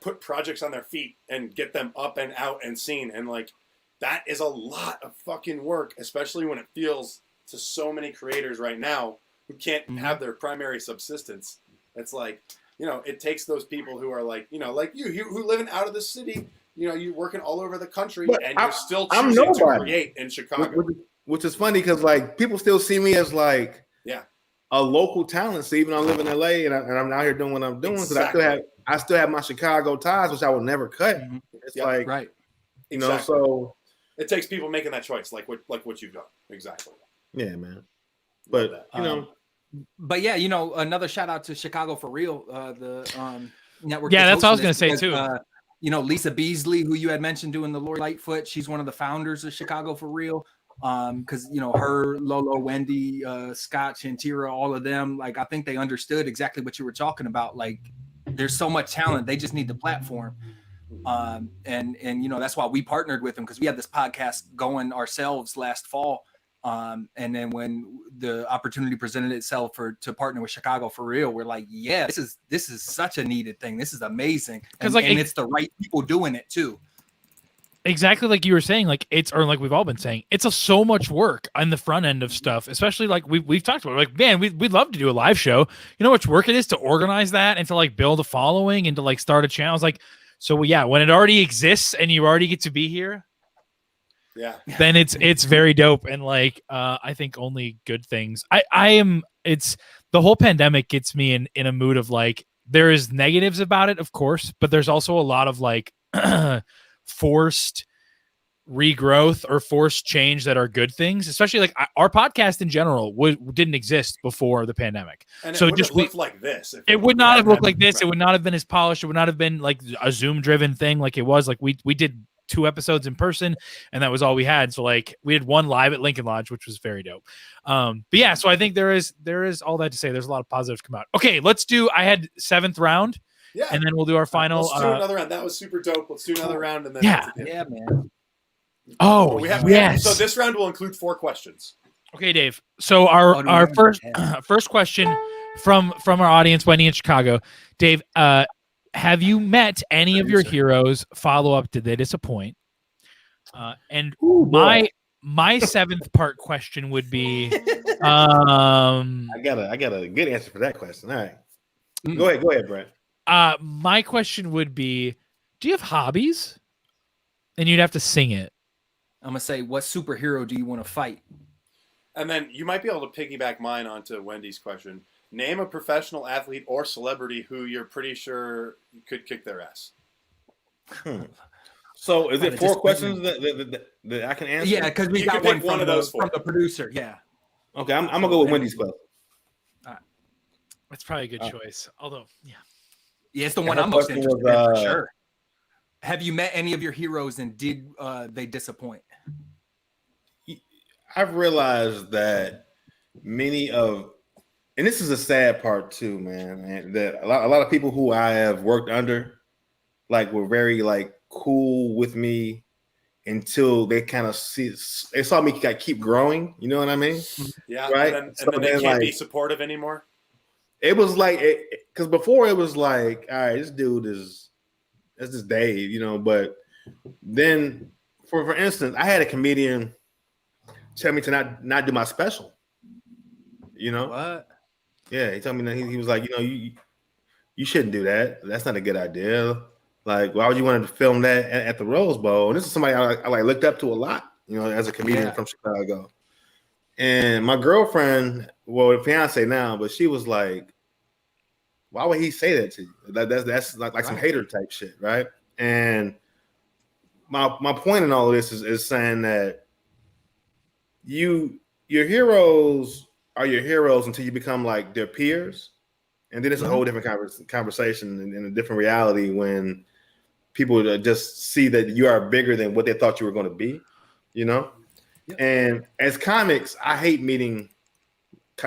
put projects on their feet and get them up and out and seen, and like that is a lot of fucking work, especially when it feels to so many creators right now who can't have their primary subsistence. It's like, you know, it takes those people who are like, you know, like you who living out of the city, you know, you're working all over the country, But and you're still choosing to create in Chicago. Which is funny because like people still see me as like a local talent. So even though I live in LA and I'm out here doing what I'm doing, because I still have my Chicago ties, which I will never cut. It's like you know, so it takes people making that choice, like what you've done. Exactly. Yeah, man. But you know. But yeah, you know, another shout out to Chicago for Real, the network. Yeah, that's what I was gonna say too. You know, Lisa Beasley, who you had mentioned doing the Lori Lightfoot, she's one of the founders of Chicago for Real. Because you know, her, Lolo, Wendy, Scott, Shantira, all of them, like I think they understood exactly what you were talking about. Like, there's so much talent, they just need the platform. And you know, that's why we partnered with them, because we had this podcast going ourselves last fall. And then when the opportunity presented itself to partner with Chicago for Real, we're like, yeah, this is such a needed thing. This is amazing. And it's the right people doing it too. Exactly, like you were saying, like like we've all been saying, it's so much work on the front end of stuff, especially like we've talked about. Like, man, we'd love to do a live show. You know how much work it is to organize that and to like build a following and to like start a channel. It's like, so yeah, when it already exists and you already get to be here, then it's very dope. And like I think only good things. It's the whole pandemic gets me in a mood of like, there is negatives about it, of course, but there's also a lot of like forced regrowth or forced change that are good things, especially like our podcast in general didn't exist before the pandemic. And so it just looked like this. It would not have looked like this. It would not have been as polished. It would not have been like a Zoom driven thing like it was. Like we did 2 episodes in person and that was all we had. So like we had 1 live at Lincoln Lodge, which was very dope. But yeah, so I think there is all that to say. There's a lot of positives come out. Okay, I had 7th round. Yeah. And then we'll do our final. Let's do another round. That was super dope. Let's do another round and then yeah, man. Oh, yes. So this round will include 4 questions. Okay, Dave. So our first question from our audience, Wendy in Chicago. Dave, have you met any of your heroes? Follow up, did they disappoint? And my 7th part question would be I got a good answer for that question. All right. Go ahead, Brent. My question would be, do you have hobbies? And you'd have to sing it. I'm gonna say, what superhero do you want to fight? And then you might be able to piggyback mine onto Wendy's question. Name a professional athlete or celebrity who you're pretty sure could kick their ass. So is it 4 questions that I can answer? Yeah, because we got one of those from the producer. Yeah. Okay, I'm gonna go with Wendy's question. That's probably a good choice. Although, yeah, it's the one I'm most interested in for sure. Have you met any of your heroes and did they disappoint? I've realized that and this is a sad part too, man, and that a lot of people who I have worked under, like, were very like cool with me until they kind of they saw me keep growing. You know what I mean? Yeah. Right. And then they can't be supportive anymore. It was like, because before it was like, all right, this dude that's just Dave, you know. But then, for instance, I had a comedian tell me to not do my special. You know what? Yeah, he told me that he was like, you know, you shouldn't do that. That's not a good idea. Like, why would you want to film that at the Rose Bowl? And this is somebody I like looked up to a lot, you know, as a comedian from Chicago. And my girlfriend, well, fiance now, but she was like, why would he say that to you? That's like some hater type shit, right? And my point in all of this is saying that your heroes are your heroes until you become like their peers, and then it's a whole different conversation and a different reality when people just see that you are bigger than what they thought you were going to be, you know. Yep. And as comics, I hate meeting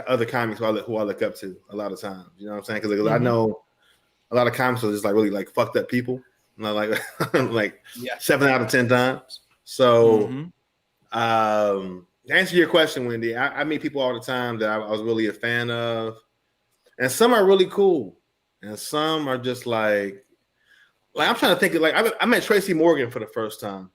other comics who I look up to a lot of times. You know what I'm saying? Because I know a lot of comics are just like really like fucked up people, like like 7 out of 10 times. So, to answer your question, Wendy, I meet people all the time that I was really a fan of, and some are really cool, and some are just like I'm trying to think of I met Tracy Morgan for the first time.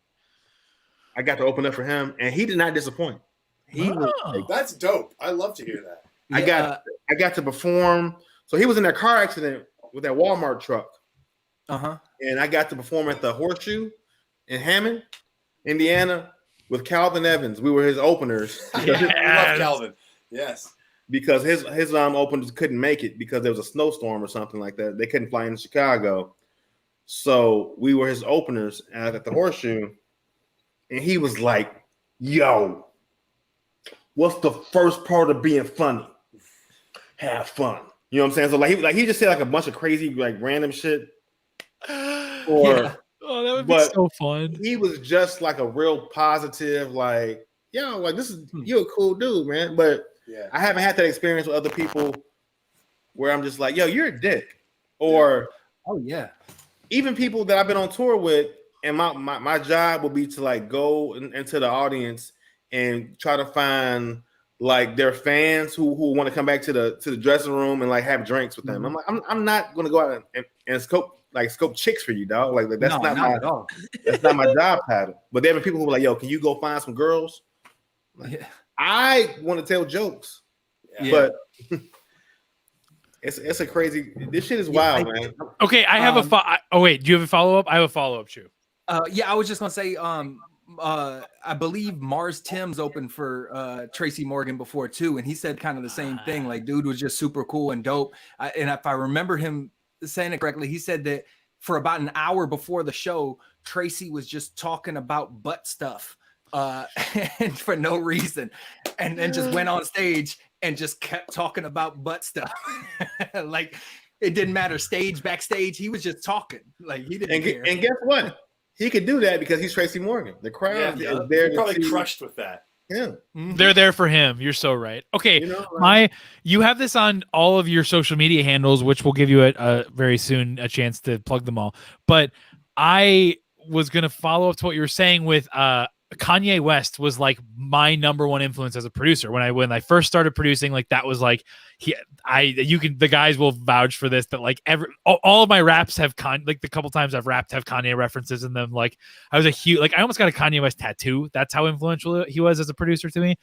I got to open up for him, and he did not disappoint. He was that's dope. I love to hear that. I got to perform. So he was in that car accident with that Walmart truck. And I got to perform at the Horseshoe in Hammond, Indiana, with Calvin Evans. We were his openers. I love Calvin. Yes. Because his openers couldn't make it because there was a snowstorm or something like that. They couldn't fly into Chicago. So we were his openers at the Horseshoe. And he was like, yo, what's the first part of being funny? Have fun. You know what I'm saying? So he just said like a bunch of crazy, like random shit. That would be so fun. He was just like a real positive, like, yo, like you're a cool dude, man. But I haven't had that experience with other people where I'm just like, yo, you're a dick. Or even people that I've been on tour with, and my job will be to like go into the audience and try to find like their fans who want to come back to the dressing room and like have drinks with them. I'm like, I'm not gonna go out and scope chicks for you, dog. Like that's not my job pattern. But there are people who are like, yo, can you go find some girls? Like, I want to tell jokes, but it's a crazy. This shit is wild, man. Okay, I have oh wait, do you have a follow up? I have a follow up, too. I was just gonna say, I believe Mars Timms opened for Tracy Morgan before too, and he said kind of the same thing. Like, dude was just super cool and dope. And if I remember him saying it correctly, he said that for about an hour before the show, Tracy was just talking about butt stuff, and for no reason, and then just went on stage and just kept talking about butt stuff. Like it didn't matter, stage, backstage, he was just talking. Like he didn't care. And guess what? He could do that because he's Tracy Morgan. The crowd is there. They're probably crushed with that. Yeah, they're there for him. You're so right. Okay, you have this on all of your social media handles, which will give you a very soon a chance to plug them all. But I was gonna follow up to what you were saying with Kanye West was like my number one influence as a producer when I first started producing. Like that was like the guys will vouch for this, that like all of my raps have like the couple times I've rapped have Kanye references in them. Like I was I almost got a Kanye West tattoo. That's how influential he was as a producer to me.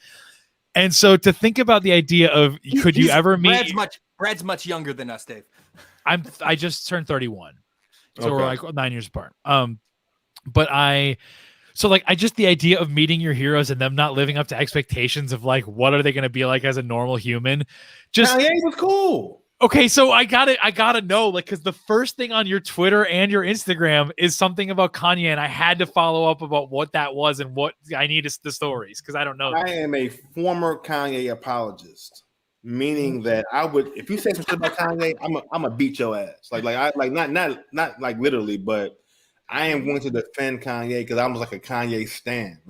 And so to think about the idea of could you ever meet Brad's much younger than us, Dave. I just turned 31, so we're like 9 years apart. So like the idea of meeting your heroes and them not living up to expectations of like what are they going to be like as a normal human. Kanye was cool. Okay, so I gotta know, like, because the first thing on your Twitter and your Instagram is something about Kanye, and I had to follow up about what that was and what I need is the stories because I don't know. I am a former Kanye apologist, meaning that I would, if you say some shit about Kanye, I'm a beat your ass. Like not like literally, but I am going to defend Kanye because I was like a Kanye stan.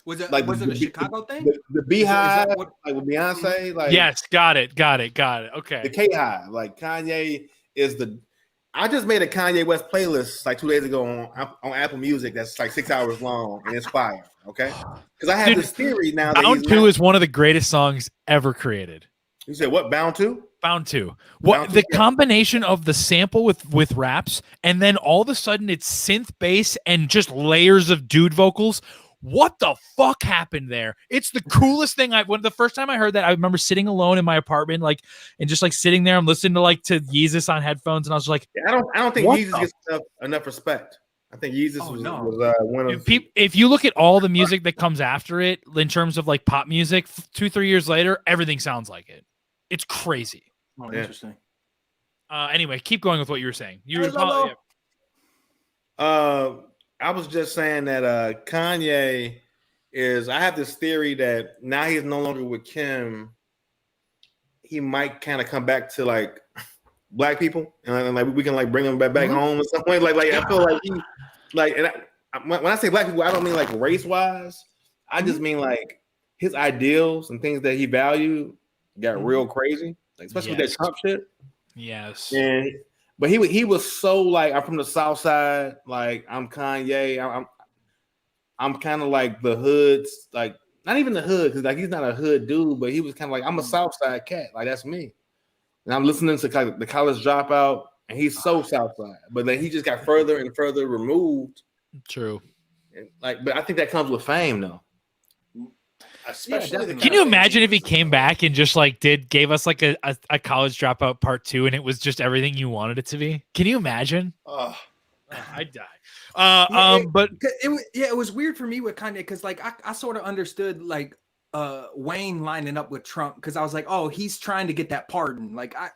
Was it a Chicago thing? The Beehive, like with Beyonce, like yes, got it. Okay, the K-Hive, like Kanye is the. I just made a Kanye West playlist like 2 days ago on Apple Music that's like 6 hours long and it's fire. Okay, because I have this theory now. Bound 2 is one of the greatest songs ever created. You said what? Bound 2? Bound 2. What the combination of the sample with raps and then all of a sudden it's synth bass and just layers of dude vocals. What the fuck happened there? It's the coolest thing. When the first time I heard that, I remember sitting alone in my apartment, like, and just like sitting there, I'm listening to Yeezus on headphones, and I was like, I don't think Yeezus gets enough respect. I think Yeezus was one of. If you look at all the music that comes after it, in terms of like pop music, 2-3 years later, everything sounds like it. It's crazy. Oh, interesting. Anyway, keep going with what you were saying. I was just saying that Kanye is. I have this theory that now he's no longer with Kim. He might kind of come back to like black people, and like we can like bring them back home or something. Like I feel like he like. And when I say black people, I don't mean like race wise. I just mean like his ideals and things that he valued got real crazy, like especially with that Trump shit. Yes. And But he was so like, I'm from the South Side, like I'm Kanye. I'm kind of like the hoods, like not even the hood, because like he's not a hood dude, but he was kind of like, I'm a South Side cat, like that's me. And I'm listening to the College Dropout, and he's so South Side, but then he just got further and further removed. True. And like, but I think that comes with fame, though. Especially Can you imagine if he came back and just like gave us like a College Dropout part 2 and it was just everything you wanted it to be? Can you imagine? I'd die. But it was weird for me with Kanye because like I sort of understood like Wayne lining up with Trump because I was like, oh, he's trying to get that pardon. Like I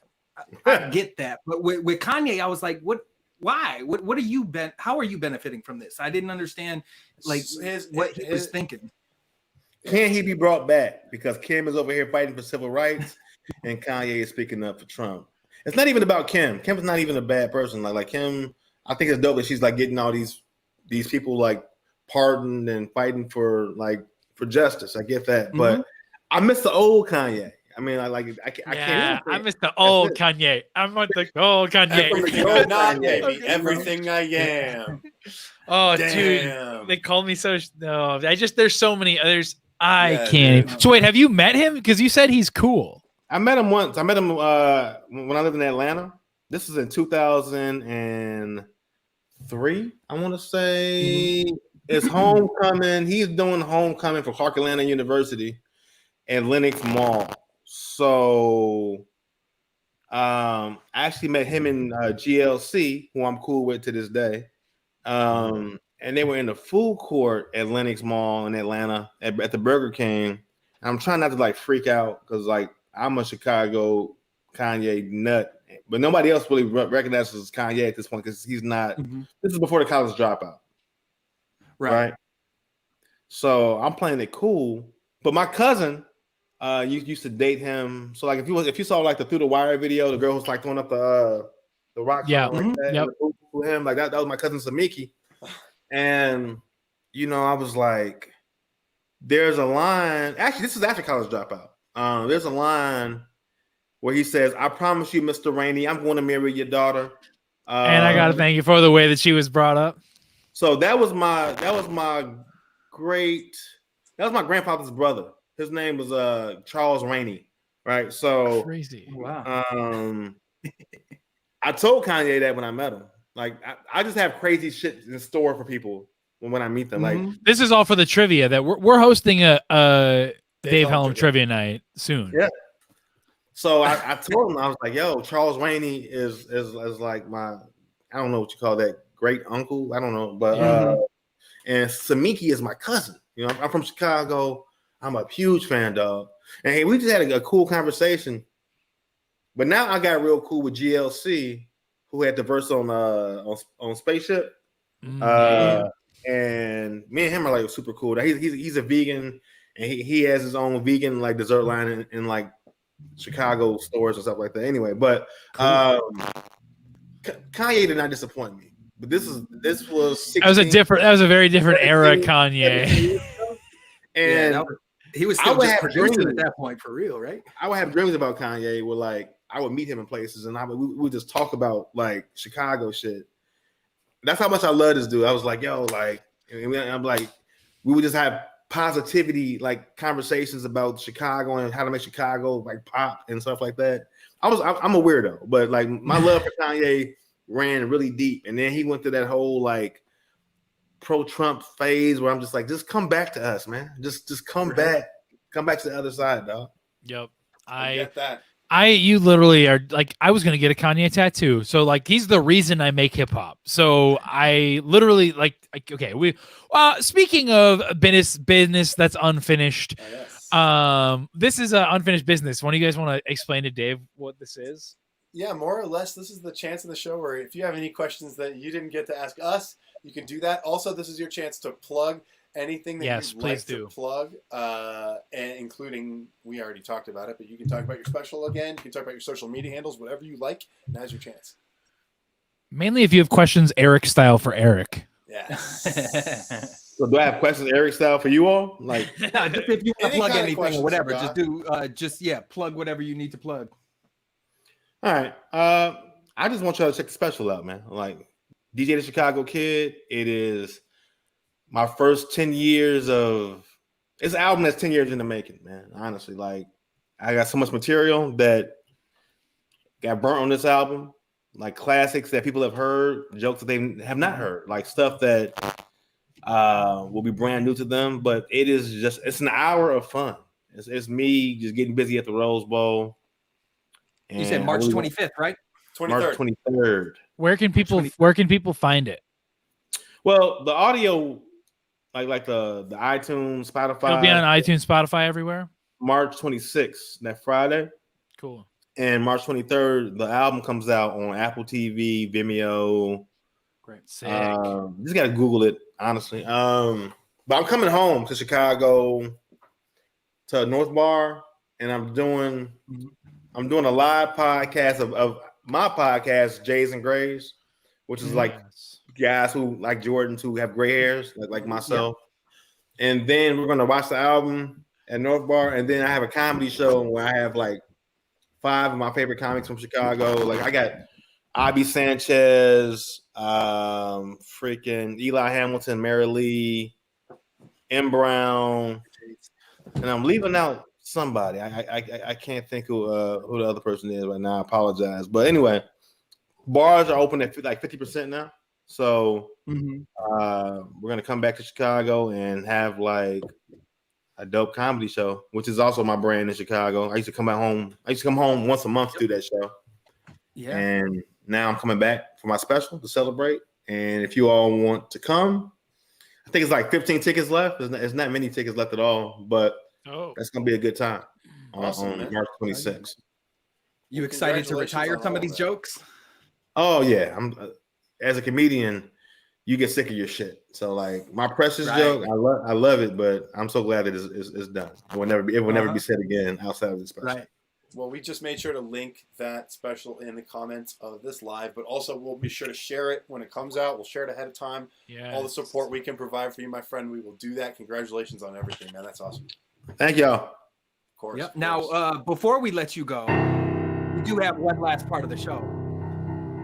get that, but with Kanye, I was like, what? Why? What are you how are you benefiting from this? I didn't understand like what he was thinking. Can he be brought back? Because Kim is over here fighting for civil rights, and Kanye is speaking up for Trump. It's not even about Kim. Kim is not even a bad person. Like Kim, I think it's dope that she's like getting all these people like pardoned and fighting for justice. I get that, but I miss the old Kanye. I mean, I can't. I miss the old Kanye. I'm on the old Kanye. Kanye, everything I am. Oh, damn. Dude, they call me so. No, there's so many others. I can't. Even. So wait, have you met him? Because you said he's cool. I met him once. I met him when I lived in Atlanta. This is in 2003. I want to say it's homecoming. He's doing homecoming for Clark Atlanta University at Lenox Mall. So I actually met him in GLC, who I'm cool with to this day. And they were in the food court at Lenox Mall in Atlanta at the Burger King. And I'm trying not to like freak out because like I'm a Chicago Kanye nut, but nobody else really recognizes Kanye at this point because he's not. This is before the College Dropout, right? So I'm playing it cool, but my cousin used to date him. So like if you saw like the Through the Wire video, the girl was like throwing up the rock, like that, with him, like that was my cousin Samiki. And I was like, there's a line. Actually, this is after College Dropout. There's a line where he says, "I promise you, Mr. Rainey, I'm going to marry your daughter." And I gotta thank you for the way that she was brought up. So that was my grandfather's brother. His name was Charles Rainey, right? So crazy. Wow. I told Kanye that when I met him. Like I just have crazy shit in store for people when I meet them. Like this is all for the trivia that we're hosting a Dave Helem trivia night soon. Yeah. So I told him, I was like, yo, Charles Rainey is like my, I don't know what you call that, great uncle. I don't know, but and Samiki is my cousin. I'm from Chicago. I'm a huge fan, dog. And hey, we just had a cool conversation. But now I got real cool with GLC, who had the verse on Spaceship. And me and him are like super cool. He's a vegan, and he has his own vegan like dessert line in like Chicago stores or stuff like that. Anyway, but Kanye did not disappoint me. But this was 16, that was a very different era, Kanye. And he was still just producing at that point for real, right? I would have dreams about Kanye where like I would meet him in places and we would just talk about like Chicago shit. That's how much I love this dude. I was like, yo, like, I'm like, we would just have positivity, like conversations about Chicago and how to make Chicago like pop and stuff like that. I'm a weirdo, but like my love for Kanye ran really deep. And then he went through that whole like pro-Trump phase where I'm just like, just come back to us, man. Just come back to the other side, dog. Yep. I get that. You literally are like, I was going to get a Kanye tattoo. So like, he's the reason I make hip hop. So I literally like okay, speaking of business that's unfinished. This is unfinished business. One of you guys want to explain to Dave what this is? Yeah, more or less, this is the chance of the show where if you have any questions that you didn't get to ask us, you can do that. Also, this is your chance to plug anything that you'd like to plug, and including, we already talked about it, but you can talk about your special again. You can talk about your social media handles, whatever you like. Now's your chance. Mainly if you have questions Eric style for Eric. Yes. So do I have questions Eric style for you all? Like, just if you want to plug anything or whatever, just do plug whatever you need to plug. All right. I just want y'all to check the special out, man. Like DJ the Chicago Kid. It is my first 10 years of. It's an album that's 10 years in the making, man. Honestly, like I got so much material that got burnt on this album, like classics that people have heard, jokes that they have not heard, like stuff that will be brand new to them. But it's an hour of fun. It's me just getting busy at the Rose Bowl. You said March 25th, right? 23rd. March 23rd. Where can people find it? Well, the audio, like the iTunes, Spotify. It'll be on iTunes, Spotify, everywhere. March 26th, that Friday. Cool. And March 23rd, the album comes out on Apple TV, Vimeo. Great. Sick. Just gotta Google it, honestly. But I'm coming home to Chicago to North Bar, and I'm doing a live podcast of my podcast, Jays and Grays, which is like guys who like Jordans who have gray hairs, like myself. Yeah. And then we're gonna watch the album at North Bar, and then I have a comedy show where I have like 5 of my favorite comics from Chicago. Like I got Abi Sanchez, freaking Eli Hamilton, Mary Lee, M. Brown, and I'm leaving out somebody. I can't think who the other person is right now. I apologize. But anyway, bars are open at like 50% now. So we're gonna come back to Chicago and have like a dope comedy show, which is also my brand in Chicago. I used to come home once a month to do that show. Yeah. And now I'm coming back for my special to celebrate. And if you all want to come, I think it's like 15 tickets left. There's not many tickets left at all, but that's gonna be a good time on March 26th. You excited to retire some of these jokes? Oh yeah, I'm as a comedian, you get sick of your shit. So like my precious joke, I love it, but I'm so glad that it's done. It will never be said again outside of this special. Right. Well, we just made sure to link that special in the comments of this live, but also we'll be sure to share it when it comes out. We'll share it ahead of time. Yeah. All the support we can provide for you, my friend, we will do that. Congratulations on everything, man. That's awesome. Thank y'all. Of course. Yep. Now, before we let you go, we do have one last part of the show.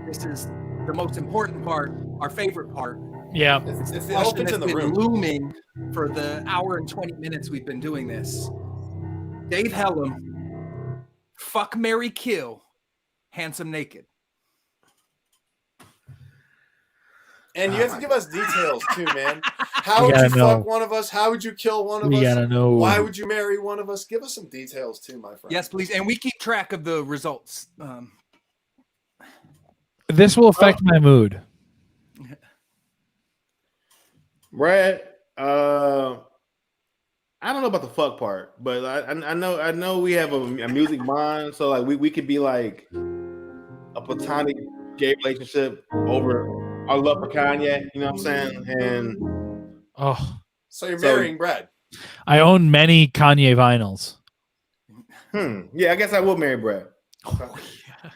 This is the most important part, our favorite part. Yeah. It's the elephant in the room. Looming for the hour and 20 minutes we've been doing this. Dave Helem. Fuck, marry, kill, handsome naked. And you have to give us details too, man. How would you fuck one of us? How would you kill one of us? Gotta know. Why would you marry one of us? Give us some details too, my friend. Yes, please. And we keep track of the results. This will affect my mood. Brad, I don't know about the fuck part, but I know we have a music bond, so like we could be like a platonic gay relationship over our love for Kanye, you know what I'm saying? And so you're marrying Brad. I own many Kanye vinyls. Yeah, I guess I will marry Brad. Yeah.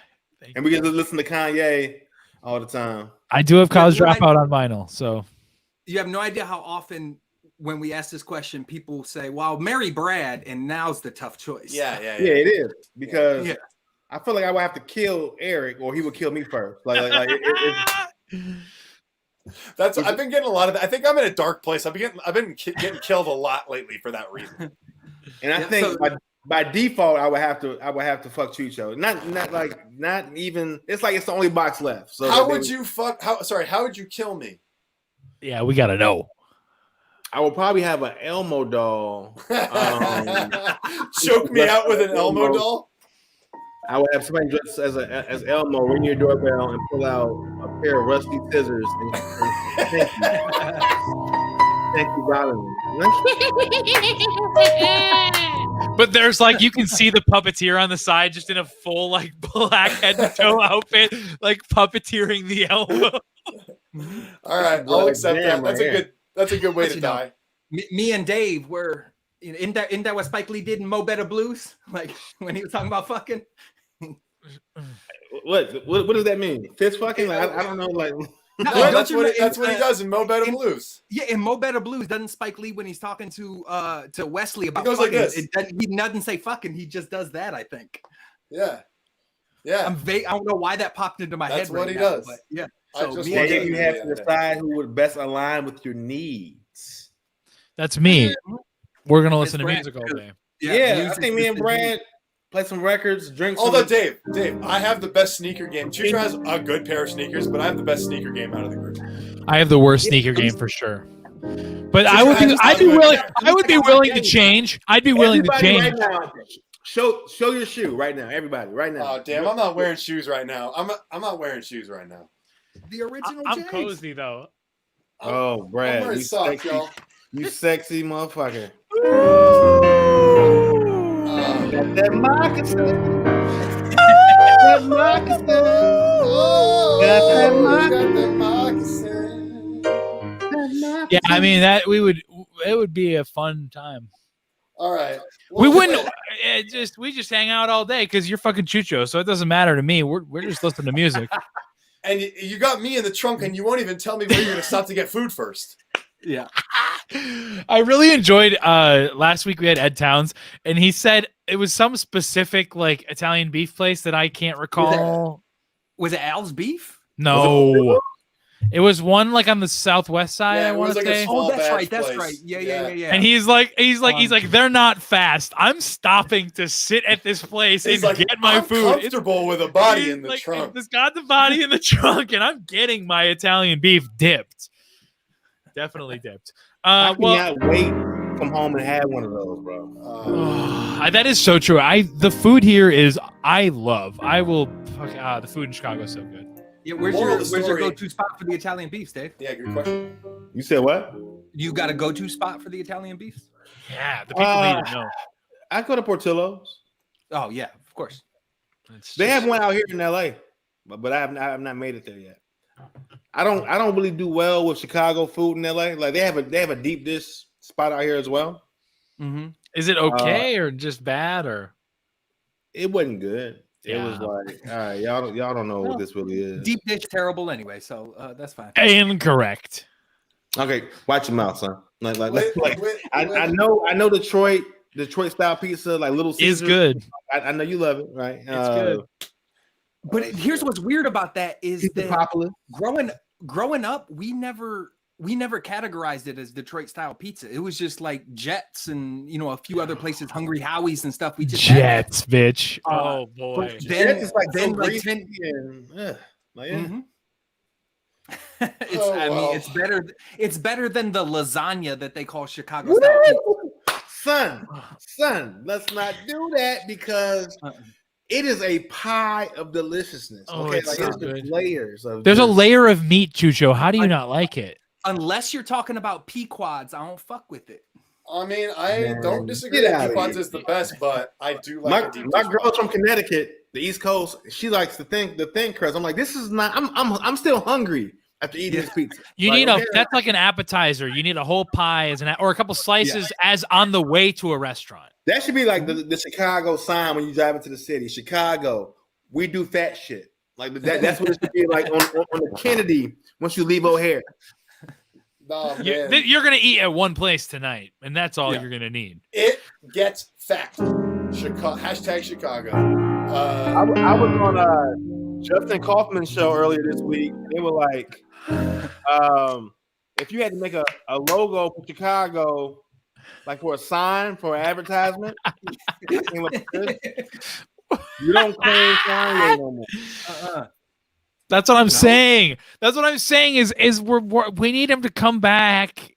And we get to listen to Kanye all the time. I do have College Dropout on vinyl, so you have no idea how often when we ask this question, people say, "Well, marry Brad," and now's the tough choice. Yeah, it is because I feel like I would have to kill Eric, or he would kill me first. That's I've been getting a lot of that. I think I'm in a dark place. I've been getting killed a lot lately for that reason. And I think by default, I would have to fuck Chucho. Not even. It's like it's the only box left. So how would you kill me? Yeah, we gotta know. I will probably have an Elmo doll. Choke me out with an Elmo doll. I would have somebody dressed as Elmo ring your doorbell and pull out a pair of rusty scissors and thank you, darling. But there's like you can see the puppeteer on the side, just in a full like black head to toe outfit, like puppeteering the Elmo. All right, I'll accept that. That's a good way to die. Me and Dave were in that what Spike Lee did in Mo Better Blues, like when he was talking about fucking. What does that mean? Fist fucking? Like, I don't know. Like that's what he does in Mo Better Blues. Yeah, in Mo Better Blues, doesn't Spike Lee when he's talking to Wesley about he goes fucking, like this. He doesn't say fucking. He just does that. I think. Yeah. Yeah. I don't know why that popped into my head. That's what he now, does. But yeah. I So just me And and then Jay- you have to decide who would best align with your needs. That's me. We're gonna listen to Brad, music all day. Yeah, I music think me is and the Brad play some records, drink some. Although Dave, I have the best sneaker game. Chucho has a good pair of sneakers, but I have the best sneaker game out of the group. I have the worst sneaker game for sure. But Chucho I would has I'd be a good willing. pair. I would be willing to change. I'd be willing to Everybody change. right now, show your shoe right now. Everybody right now. Oh damn! I'm not wearing shoes right now. I'm not wearing shoes right now. the original I'm Jays. cozy though. Oh, I'm Brad, wearing you socks, sexy, y'all. you sexy motherfucker. Uh, Got that moccasin. That moccasin. oh, Got that got that moccasin. Yeah, I mean that it would be a fun time. All right. We Well, wouldn't we just hang out all day because you're fucking Chucho, so it doesn't matter to me. We're just listening to music. And you got me in the trunk, and you won't even tell me where you're gonna stop to get food first. Yeah. I really enjoyed last week we had Ed Towns, and he said it was some specific like Italian beef place that I can't recall. Was it Al's Beef? No. It was one like on the southwest side, Yeah, I it want was to like a say. small Oh, that's batch right. That's place. right. Yeah. And he's like, they're not fast. I'm stopping to sit at this place He's and like, get my I'm food. comfortable with a body He's in the like, trunk. It's got the body in the trunk, and I'm getting my Italian beef dipped. Definitely dipped. I Well, cannot wait to come home and have one of those, bro. that is so true. The food here is I love. I will. The food in Chicago is so good. Yeah, where's Moral your of the where's your story- go-to spot for the Italian beefs, Dave? Yeah, good question. You said what? You got a go-to spot for the Italian beefs? Yeah, the people need to know. I go to Portillo's. Oh yeah, of course. They have one out here in LA, but I have not made it there yet. I don't really do well with Chicago food in LA. Like they have a deep dish spot out here as well. Mm-hmm. Is it okay or just bad or? It wasn't good. It Yeah. was like, all right, y'all don't know what this really is. Deep dish terrible anyway, so that's fine. Incorrect. Okay, watch your mouth, son. Like Wait, I know Detroit style pizza, like Little Is Caesars. good. I know you love it, right? It's good. But here's what's weird about that is Pizza that popular. growing up, we never categorized it as Detroit style pizza. It was just like Jets and a few other places, Hungry Howie's and stuff. We just had that. Jets, bitch. Oh But boy. then, It's like then so like greasy 10, and, like, yeah. Mhm. Oh, I well. mean, it's better than the lasagna that they call Chicago style pizza. Son, let's not do that because it is a pie of deliciousness. Oh, Okay, it's like so it's good. layers of. There's a just- layer of meat, Chucho. How do you not like it? Unless you're talking about Pequods, I don't fuck with it. I mean, I Man, don't disagree get that outta Pequod's here. is the best, but I do like the deep My dish girl's pie. from Connecticut, the East Coast. She likes the thin crust. I'm like, this is not. I'm still hungry after eating this pizza. You Like, need okay. that's like an appetizer. You need a whole pie or a couple slices as on the way to a restaurant. That should be like the Chicago sign when you drive into the city. Chicago, we do fat shit. Like that's what it should be like on the Kennedy once you leave O'Hare. Nah, man. You're gonna eat at one place tonight, and that's all you're gonna need. It gets fat. Chicago. I was on Justin Kaufman's show earlier this week. They were like, if you had to make a logo for Chicago, like for a sign for an advertisement, I came up with this. You don't claim Kanye no more. That's what I'm saying. That's what I'm saying is we need him to come back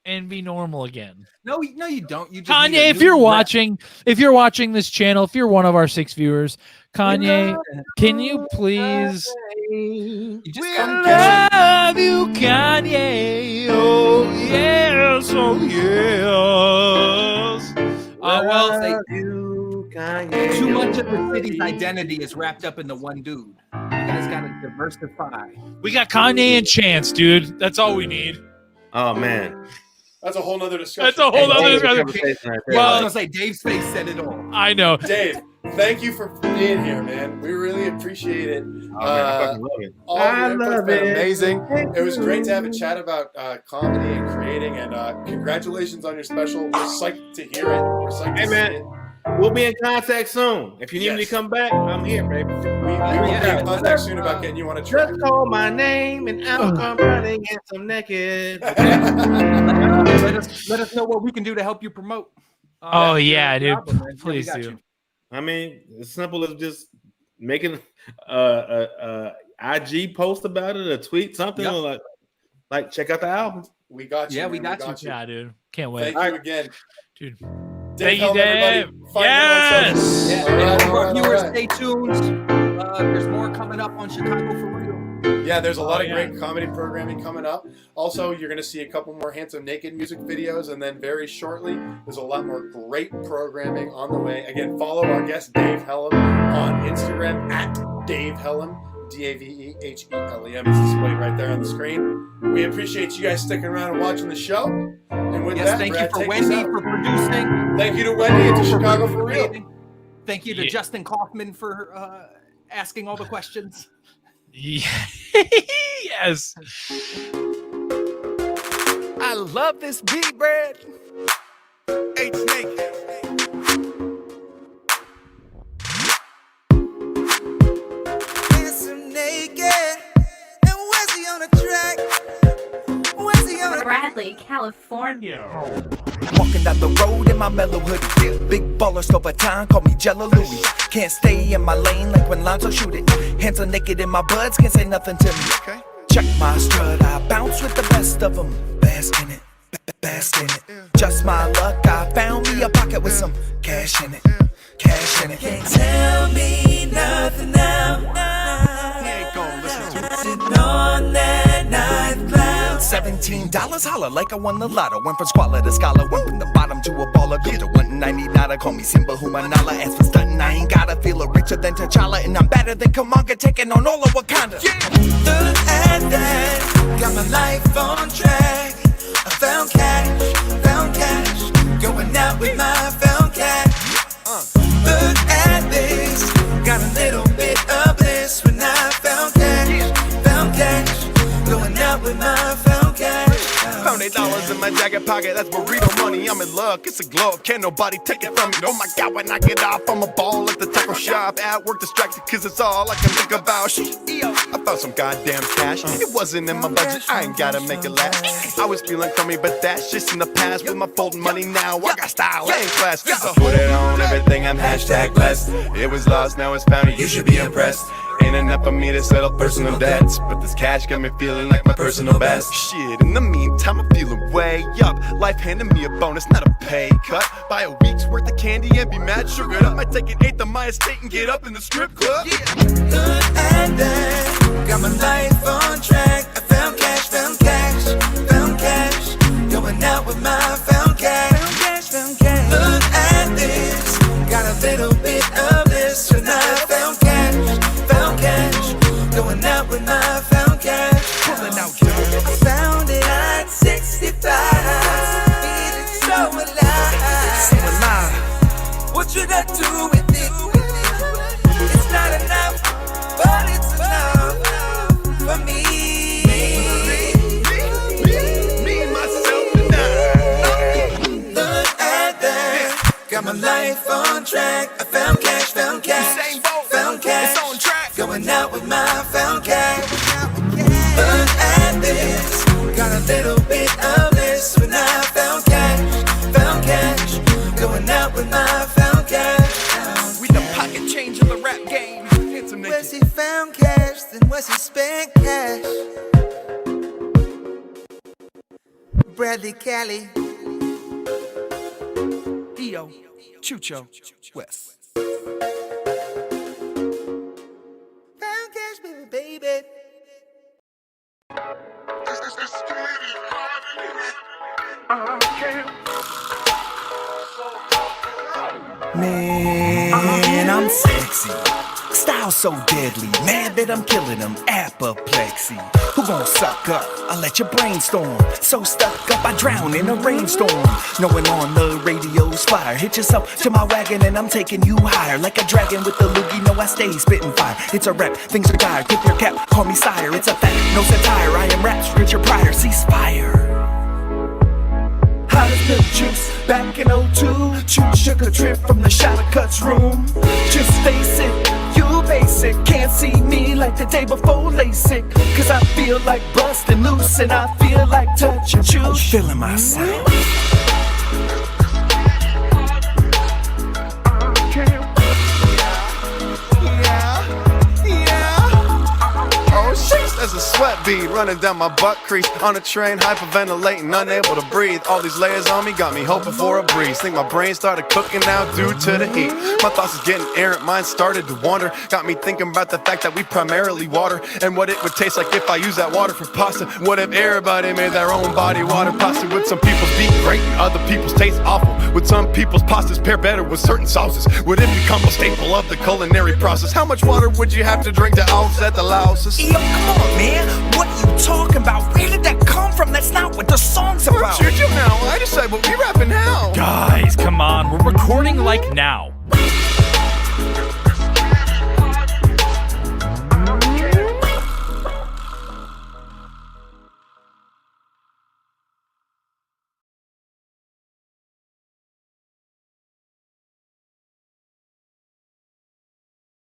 and be normal again. No, you don't. You just need Kanye, a if new you're rep. watching this channel, if you're one of our 6 viewers, Kanye, can you please? You just We gotta catch love you, Kanye. Oh yes, oh yes. Well, say You, Kanye. too much of the city's identity is wrapped up in the one dude. You guys gotta diversify. we got Kanye and Chance, dude. That's all we need. Oh man, That's a whole nother discussion. That's a whole other That's a discussion. conversation right there. I Well- was gonna say Dave's face said it all. I know. Dave, thank you for being here, man. We really appreciate it. Oh, man, I fucking love it. All I of your input's love been it. amazing. It was great to have a chat about comedy and creating, and congratulations on your special. We're psyched to hear it. We're psyched Hey, to man. see it. We'll be in contact soon. If you need me to come back, I'm here, baby. We will be in contact soon about getting you on a track. Just call my name and I'll come running and some naked. Let us know what we can do to help you promote. Dude. Album, Please got do. you. I mean, as simple as just making IG post about it, a tweet, something like check out the album. We got you. Yeah, we got you. Yeah, dude. Can't wait. Thank you again, dude. Dave Thank you, Helem, Dave. everybody. Find him on social. Yes. All right. Viewers, stay tuned. There's more coming up on Chicago for Real. Yeah, there's a lot of great comedy programming coming up. Also, you're going to see a couple more Handsome Naked music videos, and then very shortly, there's a lot more great programming on the way. Again, follow our guest Dave Helem on Instagram at Dave Helem, DaveHelem. It's displayed right there on the screen. We appreciate you guys sticking around and watching the show. And with that, thank Brad, you for take us Wendy out. for producing. Thank you to Wendy and to Chicago for Real. Thank you to Justin Kaufman for asking all the questions. Yes. I love this beat, Brad. H Naked. Handsome naked. And where's he on the track? Where's he on the Bradley, California. Walking down the road in my mellow hoodie. Big baller stole a time, call me Jello Louis. Can't stay in my lane like when Lonzo shoot it. Hands are naked in my buds, can't say nothing to me. Check my strut, I bounce with the best of them. Bask in it, bask in it. Just my luck, I found me a pocket with some cash in it. Cash in it. Can't tell me nothing now. Sitting on that ninth cloud. $17, holla like I won the lotto. Went from squalor to scholar, went from the bottom to a baller. Go to 199, call me Simba Humanala. As for stunting, I ain't gotta feel richer than T'Challa. And I'm better than Killmonger, taking on all of Wakanda. Look at that, got my life on track. I found cash, going out with my found cash. Look at this, got a little bit of bliss when I found cash, going out with my found cash. Found $8 in my jacket pocket, that's burrito money. I'm in luck, it's a glove, can't nobody take it from me. Oh my God, when I get off, I'm a ball at the taco shop. At work distracted, cause it's all I can think about. I found some goddamn cash, it wasn't in my budget, I ain't gotta make it last. I was feeling crummy, but that's just in the past. With my folding money now, I got style and class. I put it on everything, I'm hashtag blessed. It was lost, now it's found, you should be impressed. Ain't enough for me to settle personal debts, but this cash got me feeling like my personal best. Shit, in the meantime, I'm feeling way up. Life handed me a bonus, not a pay cut. Buy a week's worth of candy and be mad sugared up. Might take an eighth of my estate and get up in the strip club. Look at that, got my life on track. I found cash, going out with my found cash. Look at this, got a little bit of this when I found cash, going out with my found cash. Pulling out, I found it at 65. Feeling so alive. What should I do with it? It's not enough, but it's enough for me. Me, myself, and I. Look at that, got my life on track. I found cash, Same boat, it's on track. going out with my found cash. Look at this, got a little bit of this when I found cash, going out with my found cash. We the pocket change of the rap game. Handsome Naked. Where's he found cash, then where's he spent cash? Bradley Cali, Dio, Chucho, West. found cash, baby. Man, I'm sexy. Style so deadly. Mad that I'm killing them. Apoplexy. Who gon' suck up? I let your brainstorm. So stuck up, I drown in a rainstorm. Knowing on the radio's fire. Hit yourself to my wagon and I'm taking you higher. Like a dragon with the loogie, no, I stay spitting fire. It's a rap, things are dire. Tip your cap, call me sire. It's a fact, no satire. I am raps, Richard Pryor. Ceasefire. Hottest the juice back in 02. Chucho a trip from the shot of cuts room. Just face it, you basic. Can't see me like the day before LASIK. Cause I feel like busting loose and I feel like touching you. I'm feeling myself. There's a sweat bead running down my butt crease. On a train, hyperventilating, unable to breathe. All these layers on me got me hoping for a breeze. Think my brain started cooking now due to the heat. My thoughts is getting errant, mine started to wander. Got me thinking about the fact that we primarily water, and what it would taste like if I use that water for pasta. What if everybody made their own body water pasta? Would some people's be great and other people's taste awful? Would some people's pastas pair better with certain sauces? Would it become a staple of the culinary process? How much water would you have to drink to offset the losses? Yo, come on, man, what are you talking about? Where did that come from? That's not what the song's about. Chucho now, I just said, but we rapping now. Guys, come on, we're recording like now.